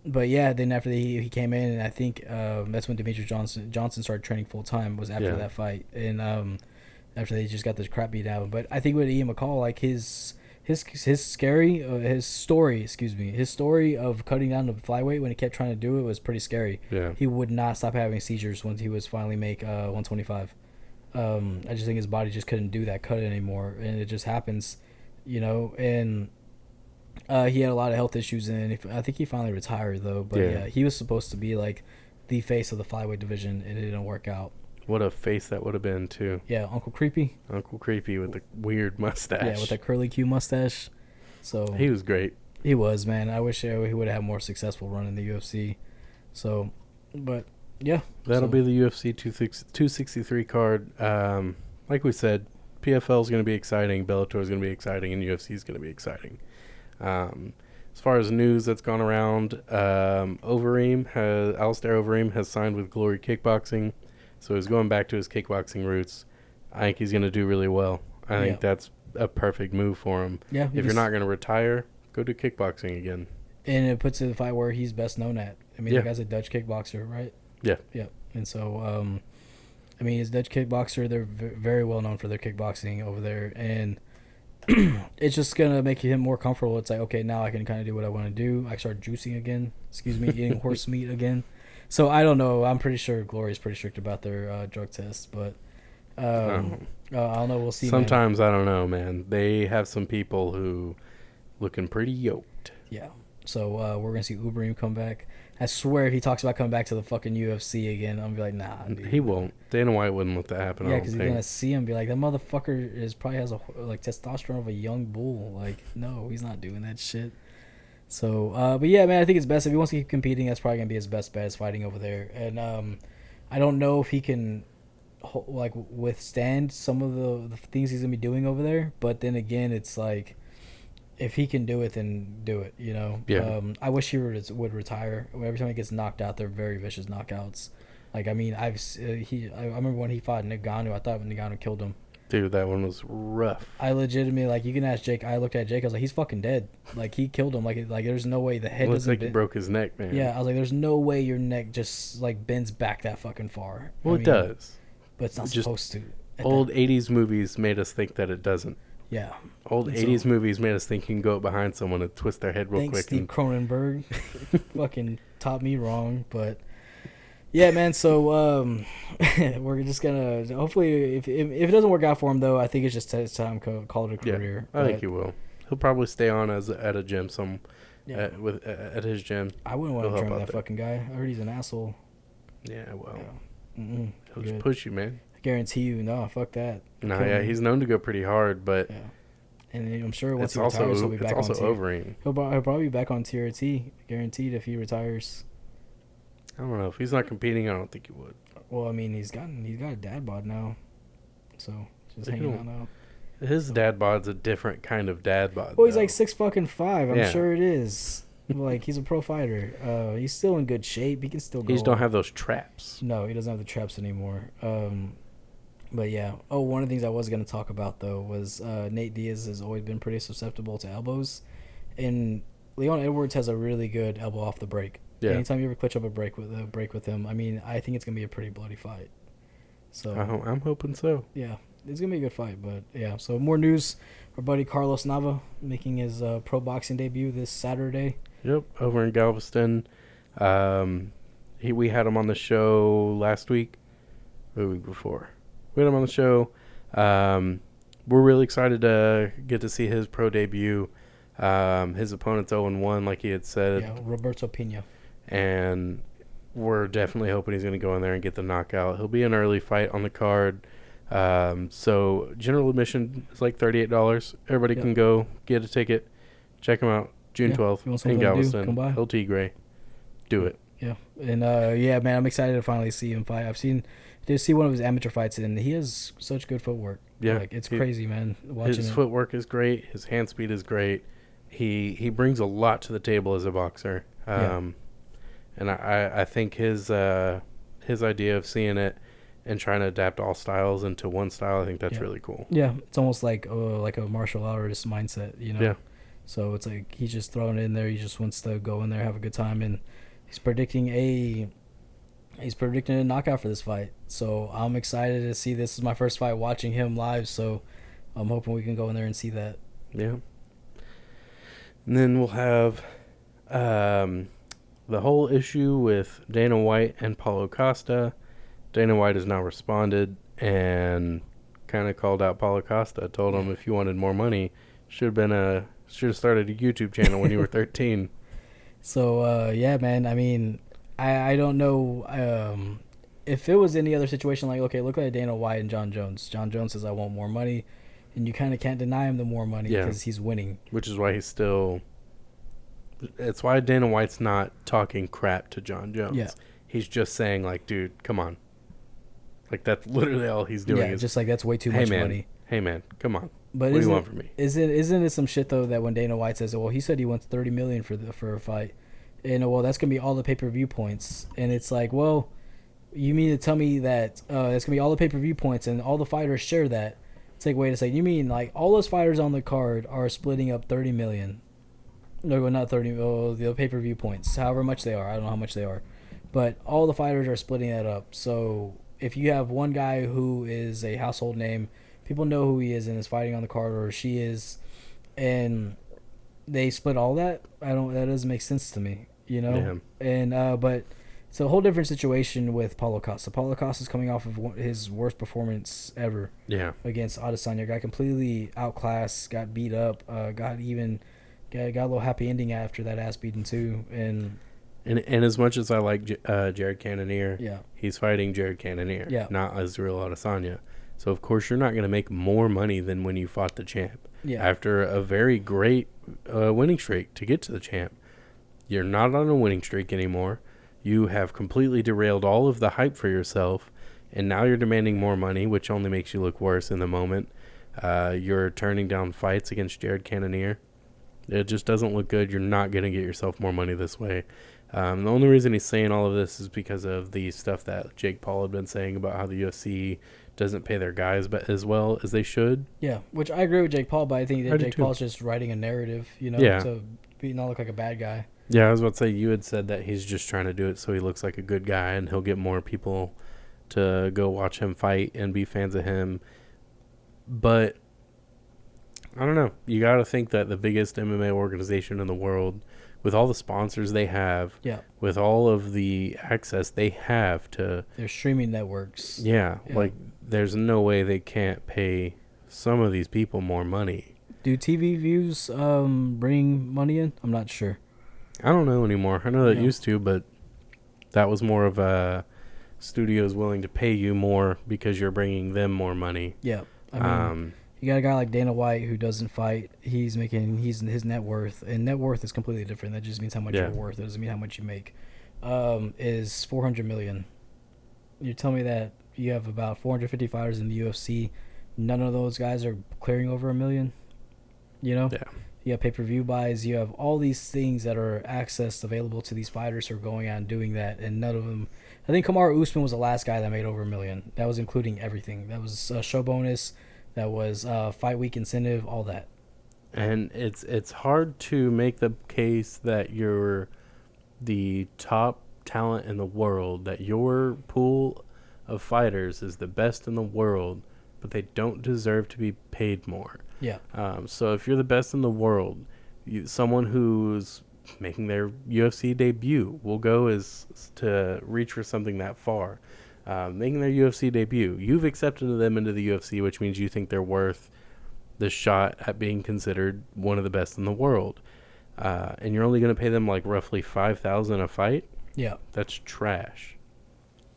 But yeah, then after he came in, and I think that's when Demetrius Johnson started training full time. Was after that fight, and after they just got this crap beat out. But I think with Ian McCall, like his story of cutting down to flyweight when he kept trying to do it was pretty scary. Yeah, he would not stop having seizures once he was finally make 125. I just think his body just couldn't do that cut anymore, and it just happens, you know, and. He had a lot of health issues, and I think he finally retired though. But yeah, he was supposed to be like the face of the flyweight division, and it didn't work out. What a face that would have been too. Yeah, Uncle Creepy with the weird mustache. Yeah, with that curly Q mustache. So he was great. He was, man. I wish he would have had a more successful run in the UFC. So, but yeah, that'll be the UFC 263 card. Like we said, PFL is going to be exciting, Bellator is going to be exciting, and UFC is going to be exciting. As far as news that's gone around, Alistair Overeem has signed with Glory Kickboxing, so he's going back to his kickboxing roots. I think he's going to do really well. I think that's a perfect move for him. Yeah. If you're not going to retire, go to kickboxing again. And it puts it in the fight where he's best known at. I mean, the guy's a Dutch kickboxer, right? Yeah. Yeah. And so, I mean, he's a Dutch kickboxer. They're very well known for their kickboxing over there. And it's just going to make him more comfortable. It's like, okay, now I can kind of do what I want to do. I start juicing again. Eating horse meat again. So I don't know. I'm pretty sure Glory's pretty strict about their drug tests, but I don't know. We'll see. Sometimes, man. I don't know, man. They have some people who looking pretty yoked. Yeah. So we're going to see Overeem come back. I swear if he talks about coming back to the fucking UFC again, I'm going to be like, nah, dude. He won't. Dana White wouldn't let that happen. Yeah, because he's going to see him and be like, that motherfucker probably has testosterone of a young bull. Like, no, he's not doing that shit. So, but yeah, man, I think it's best. If he wants to keep competing, that's probably going to be his best bet is fighting over there. And I don't know if he can withstand some of the things he's going to be doing over there. But then again, it's like, if he can do it, then do it, you know? Yeah. I wish he would retire. Every time he gets knocked out, they're very vicious knockouts. Like, I mean, I remember when he fought Ngannou, I thought Ngannou killed him. Dude, that one was rough. I legitimately, like, you can ask Jake. I looked at Jake, I was like, he's fucking dead. Like, he killed him. Like there's no way the head looks doesn't like he broke his neck, man. Yeah, I was like, there's no way your neck just, like, bends back that fucking far. Well, it does. But it's not supposed to. Old 80s movies made us think that it doesn't. Yeah. Old 80s movies made us think you can go up behind someone and twist their head real quick. Steve Cronenberg fucking taught me wrong, but yeah, man. So we're just gonna hopefully if it doesn't work out for him though, I think it's just time to call it a career. I think he will. He'll probably stay on at a gym at his gym. I wouldn't want to join that fucking guy. I heard he's an asshole. Yeah, well, he'll just push you, man. Guarantee you, no, fuck that. No, yeah, he's known to go pretty hard, but and I'm sure once he retires, he'll be back on TRT. Overeem. He'll probably be back on TRT, guaranteed if he retires. I don't know if he's not competing. I don't think he would. Well, I mean, he's got a dad bod now, so just hanging out now. His dad bod's a different kind of dad bod. Well, he's like 6'5". I'm sure it is. Like, he's a pro fighter. He's still in good shape. He can still go. He just don't have those traps. No, he doesn't have the traps anymore. But yeah. Oh, one of the things I was going to talk about, though, was Nate Diaz has always been pretty susceptible to elbows. And Leon Edwards has a really good elbow off the break. Yeah. Anytime you ever clutch up a break with him, I mean, I think it's going to be a pretty bloody fight. So I'm hoping so. Yeah. It's going to be a good fight. But yeah, so more news. Our buddy Carlos Nava making his pro boxing debut this Saturday. Yep, over in Galveston. We had him on the show last week, or the week before. We had him on the show. We're really excited to get to see his pro debut. His opponent's 0-1, like he had said. Yeah, Roberto Pena. And we're definitely hoping he's going to go in there and get the knockout. He'll be an early fight on the card. So general admission is like $38. Everybody can go get a ticket. Check him out. June 12th in Galveston. LT Gray. Do it. Yeah. And yeah, man, I'm excited to finally see him fight. I've seen one of his amateur fights, and he has such good footwork. Yeah. Like, it's crazy, man. His footwork is great. His hand speed is great. He brings a lot to the table as a boxer. And I think his idea of seeing it and trying to adapt all styles into one style, I think that's really cool. Yeah. It's almost like a martial artist mindset, you know? Yeah. So it's like he's just throwing it in there. He just wants to go in there, have a good time, and he's predicting a knockout for this fight. So I'm excited to see. This is my first fight watching him live, so I'm hoping we can go in there and see that. Yeah. And then we'll have the whole issue with Dana White and Paulo Costa. Dana White has now responded and kind of called out Paulo Costa. Told him if you wanted more money, should have started a YouTube channel when you were 13. So, yeah, man. I mean, I don't know if it was any other situation. Like, okay, look at Dana White and John Jones. John Jones says, I want more money. And you kind of can't deny him the more money because he's winning. Which is why it's why Dana White's not talking crap to John Jones. Yeah. He's just saying, like, dude, come on. Like, that's literally all he's doing. Yeah, just like, that's way too much money. Hey, man, come on. But What do you want from me? Isn't it some shit though that when Dana White says, well, he said he wants 30 million for a fight, and well, that's gonna be all the pay-per-view points, and it's like, well, you mean to tell me that it's gonna be all the pay-per-view points and all the fighters share that? It's like, wait a second, you mean like all those fighters on the card are splitting up 30 million? No, well, not 30. Oh, the pay-per-view points, however much they are. I don't know how much they are, but all the fighters are splitting that up. So if you have one guy who is a household name, people know who he is and is fighting on the card, or she is, and they split all that. That doesn't make sense to me, you know. Yeah. And but it's a whole different situation with Paulo Costa. Paulo Costa is coming off of his worst performance ever. Yeah. Against Adesanya, got completely outclassed, got beat up, got a little happy ending after that ass beating too, and as much as I like Jared Cannonier, yeah, he's fighting Jared Cannonier, yeah, not Israel Adesanya. So of course you're not going to make more money than when you fought the champ. Yeah. After a very great winning streak to get to the champ, you're not on a winning streak anymore. You have completely derailed all of the hype for yourself, and now you're demanding more money, which only makes you look worse in the moment. You're turning down fights against Jared Cannonier. It just doesn't look good. You're not going to get yourself more money this way. The only reason he's saying all of this is because of the stuff that Jake Paul had been saying about how the UFC doesn't pay their guys but as well as they should. Yeah, which I agree with Jake Paul, but I think that Jake Paul's just writing a narrative, you know, to not look like a bad guy. Yeah, I was about to say, you had said that he's just trying to do it so he looks like a good guy and he'll get more people to go watch him fight and be fans of him. But I don't know. You got to think that the biggest MMA organization in the world, with all the sponsors they have, with all of the access they have to their streaming networks. Yeah, like there's no way they can't pay some of these people more money. Do TV views bring money in? I'm not sure. I don't know anymore. I know that used to, but that was more of a studios willing to pay you more because you're bringing them more money. Yeah, I mean, you got a guy like Dana White who doesn't fight. He's his net worth, and net worth is completely different. That just means how much you're worth. It doesn't mean how much you make. Is $400 million. You're telling me that you have about 450 fighters in the UFC. None of those guys are clearing over $1 million. You know. Yeah. You have pay-per-view buys. You have all these things that are accessed available to these fighters who are going out and doing that, and none of them. I think Kamaru Usman was the last guy that made over $1 million. That was including everything. That was show bonus. That was fight week incentive. All that. And it's hard to make the case that you're the top talent in the world, that your pool of fighters is the best in the world, but they don't deserve to be paid more. Yeah. So if you're the best in the world, someone who's making their UFC debut will go as to reach for something that far. Making their UFC debut, you've accepted them into the UFC, which means you think they're worth the shot at being considered one of the best in the world. And you're only going to pay them like roughly $5,000 a fight. Yeah. That's trash.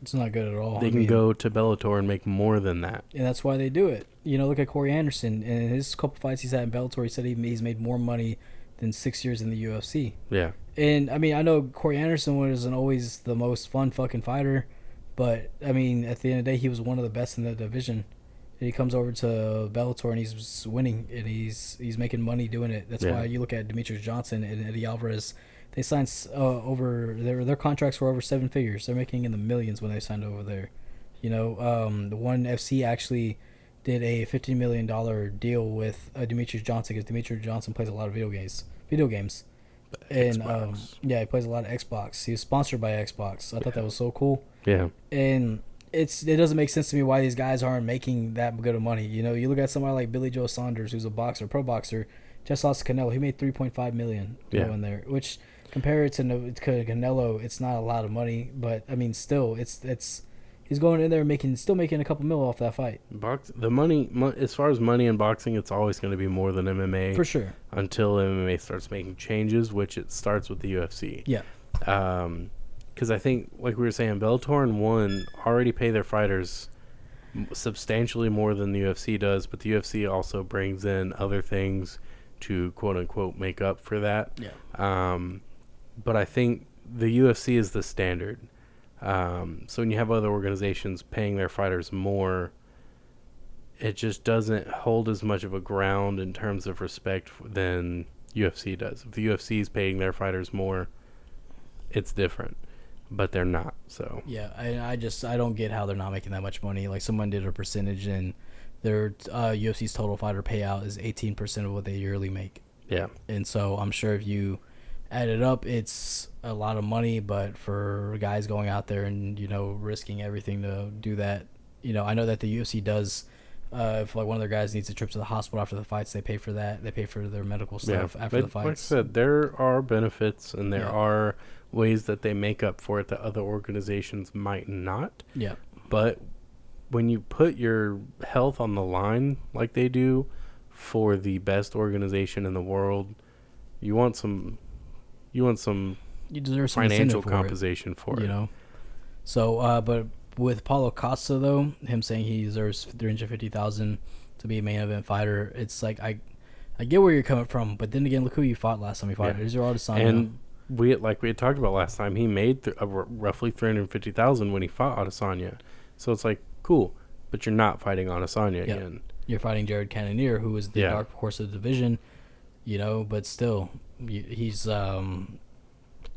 It's not good at all. They can go to Bellator and make more than that. And that's why they do it. You know, look at Corey Anderson. In his couple fights he's had in Bellator, he said he's made more money than 6 years in the UFC. Yeah. And, I mean, I know Corey Anderson wasn't always the most fun fucking fighter, but, I mean, at the end of the day, he was one of the best in the division. And he comes over to Bellator and he's winning, and he's making money doing it. That's why you look at Demetrius Johnson and Eddie Alvarez. They signed over their contracts were over 7 figures. They're making in the millions when they signed over there. You know, the one FC actually did a $15 million deal with Demetrius Johnson because Demetrius Johnson plays a lot of video games. And he plays a lot of Xbox. He was sponsored by Xbox. I thought that was so cool. Yeah. And it doesn't make sense to me why these guys aren't making that good of money. You know, you look at somebody like Billy Joe Saunders, who's a pro boxer, just lost to Canelo. He made $3.5 million going there, which compared to Canelo, it's not a lot of money, but I mean, still, it's he's going in there still making a couple mil off that fight. The money, as far as money in boxing, it's always going to be more than MMA for sure. Until MMA starts making changes, which it starts with the UFC. Yeah. Because I think, like we were saying, Bellator and ONE already pay their fighters substantially more than the UFC does, but the UFC also brings in other things to quote unquote make up for that. Yeah. But I think the UFC is the standard. So when you have other organizations paying their fighters more, it just doesn't hold as much of a ground in terms of respect than UFC does. If the UFC is paying their fighters more, it's different, but they're not. So yeah, I don't get how they're not making that much money. Like someone did a percentage, and their UFC's total fighter payout is 18% of what they yearly make. yeah, And so I'm sure if you add it up, it's a lot of money. But for guys going out there and risking everything to do that, I know that the UFC does. If like one of their guys needs a trip to the hospital after the fights, they pay for that. They pay for their medical stuff after the fights. Like I said, there are benefits and there are ways that they make up for it that other organizations might not. Yeah. But when you put your health on the line like they do for the best organization in the world, you want some you deserve some financial for compensation it, for it. So, but with Paulo Costa though, him saying he deserves $350,000 to be a main event fighter, it's like I get where you're coming from, but then again, look who you fought last time he fought. Israel Adesanya. And we had talked about last time, he made roughly $350,000 when he fought Adesanya. So it's like, cool, but you're not fighting Adesanya again. You're fighting Jared Cannonier, who is the dark horse of the division, but still, he's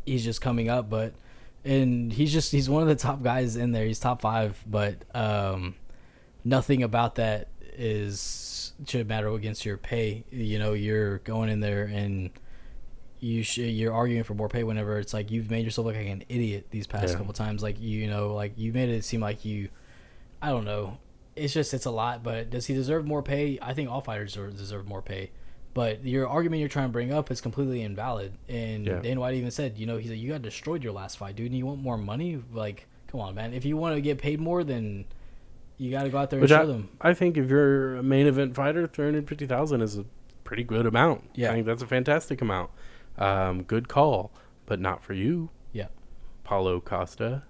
just coming up, and he's one of the top guys in there. He's top 5, but nothing about that should matter against your pay. You're going in there and you're arguing for more pay whenever it's like you've made yourself look like an idiot these past couple times. Like you made it seem like I don't know. It's a lot. But does he deserve more pay? I think all fighters deserve more pay. But your argument you're trying to bring up is completely invalid. And Dana White even said, he's like, you got destroyed your last fight, dude, and you want more money? Like, come on, man. If you want to get paid more, then you got to go out there and show them. I think if you're a main event fighter, $350,000 is a pretty good amount. Yeah. I think that's a fantastic amount. Good call, but not for you. Yeah. Paulo Costa,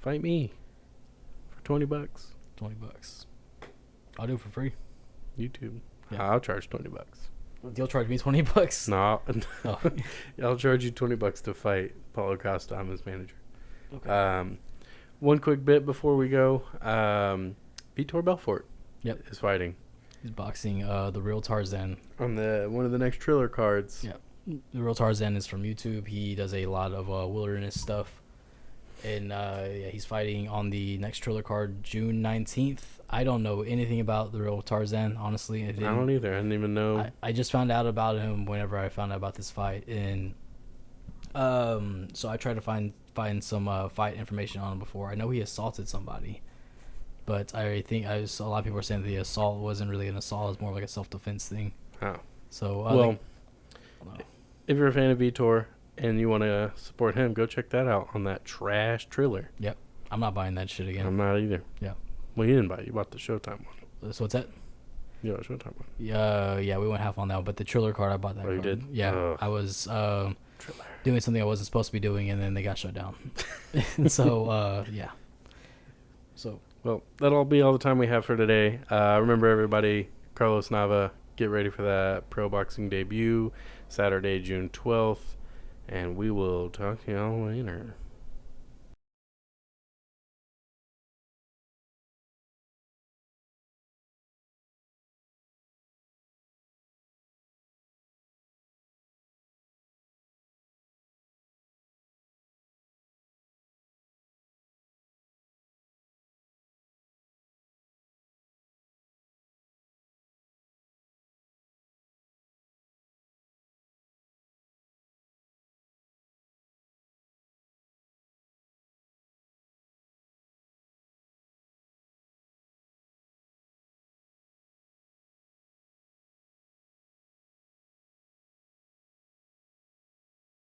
fight me for $20. $20. I'll do it for free. YouTube. Yeah. I'll charge $20. You'll charge me $20? No, Oh. I'll charge you $20 to fight Paulo Costa. I'm his manager. Okay. One quick bit before we go. Vitor Belfort is fighting. He's boxing the Real Tarzan on one of the next Triller cards. Yeah. The Real Tarzan is from YouTube. He does a lot of wilderness stuff. And he's fighting on the next Triller card June 19th. I don't know anything about the Real Tarzan, honestly. I don't either. I didn't even know. I just found out about him whenever I found out about this fight. And so I tried to find some fight information on him before. I know he assaulted somebody. But I think a lot of people are saying that the assault wasn't really an assault. It was more like a self-defense thing. Oh. So, if you're a fan of Vitor and you want to support him, go check that out on that trash Triller. Yep. I'm not buying that shit again. I'm not either. Yeah. Well, you didn't buy it. You bought the Showtime one. So what's that? Yeah, Showtime one. Yeah, we went half on that one. But the Triller card, I bought that. Oh, you did? Yeah. Ugh. I was doing something I wasn't supposed to be doing, and then they got shut down. And so, yeah. So. Well, that'll be all the time we have for today. Remember, everybody, Carlos Nava, get ready for that pro boxing debut, Saturday, June 12th. And we will talk to y'all later.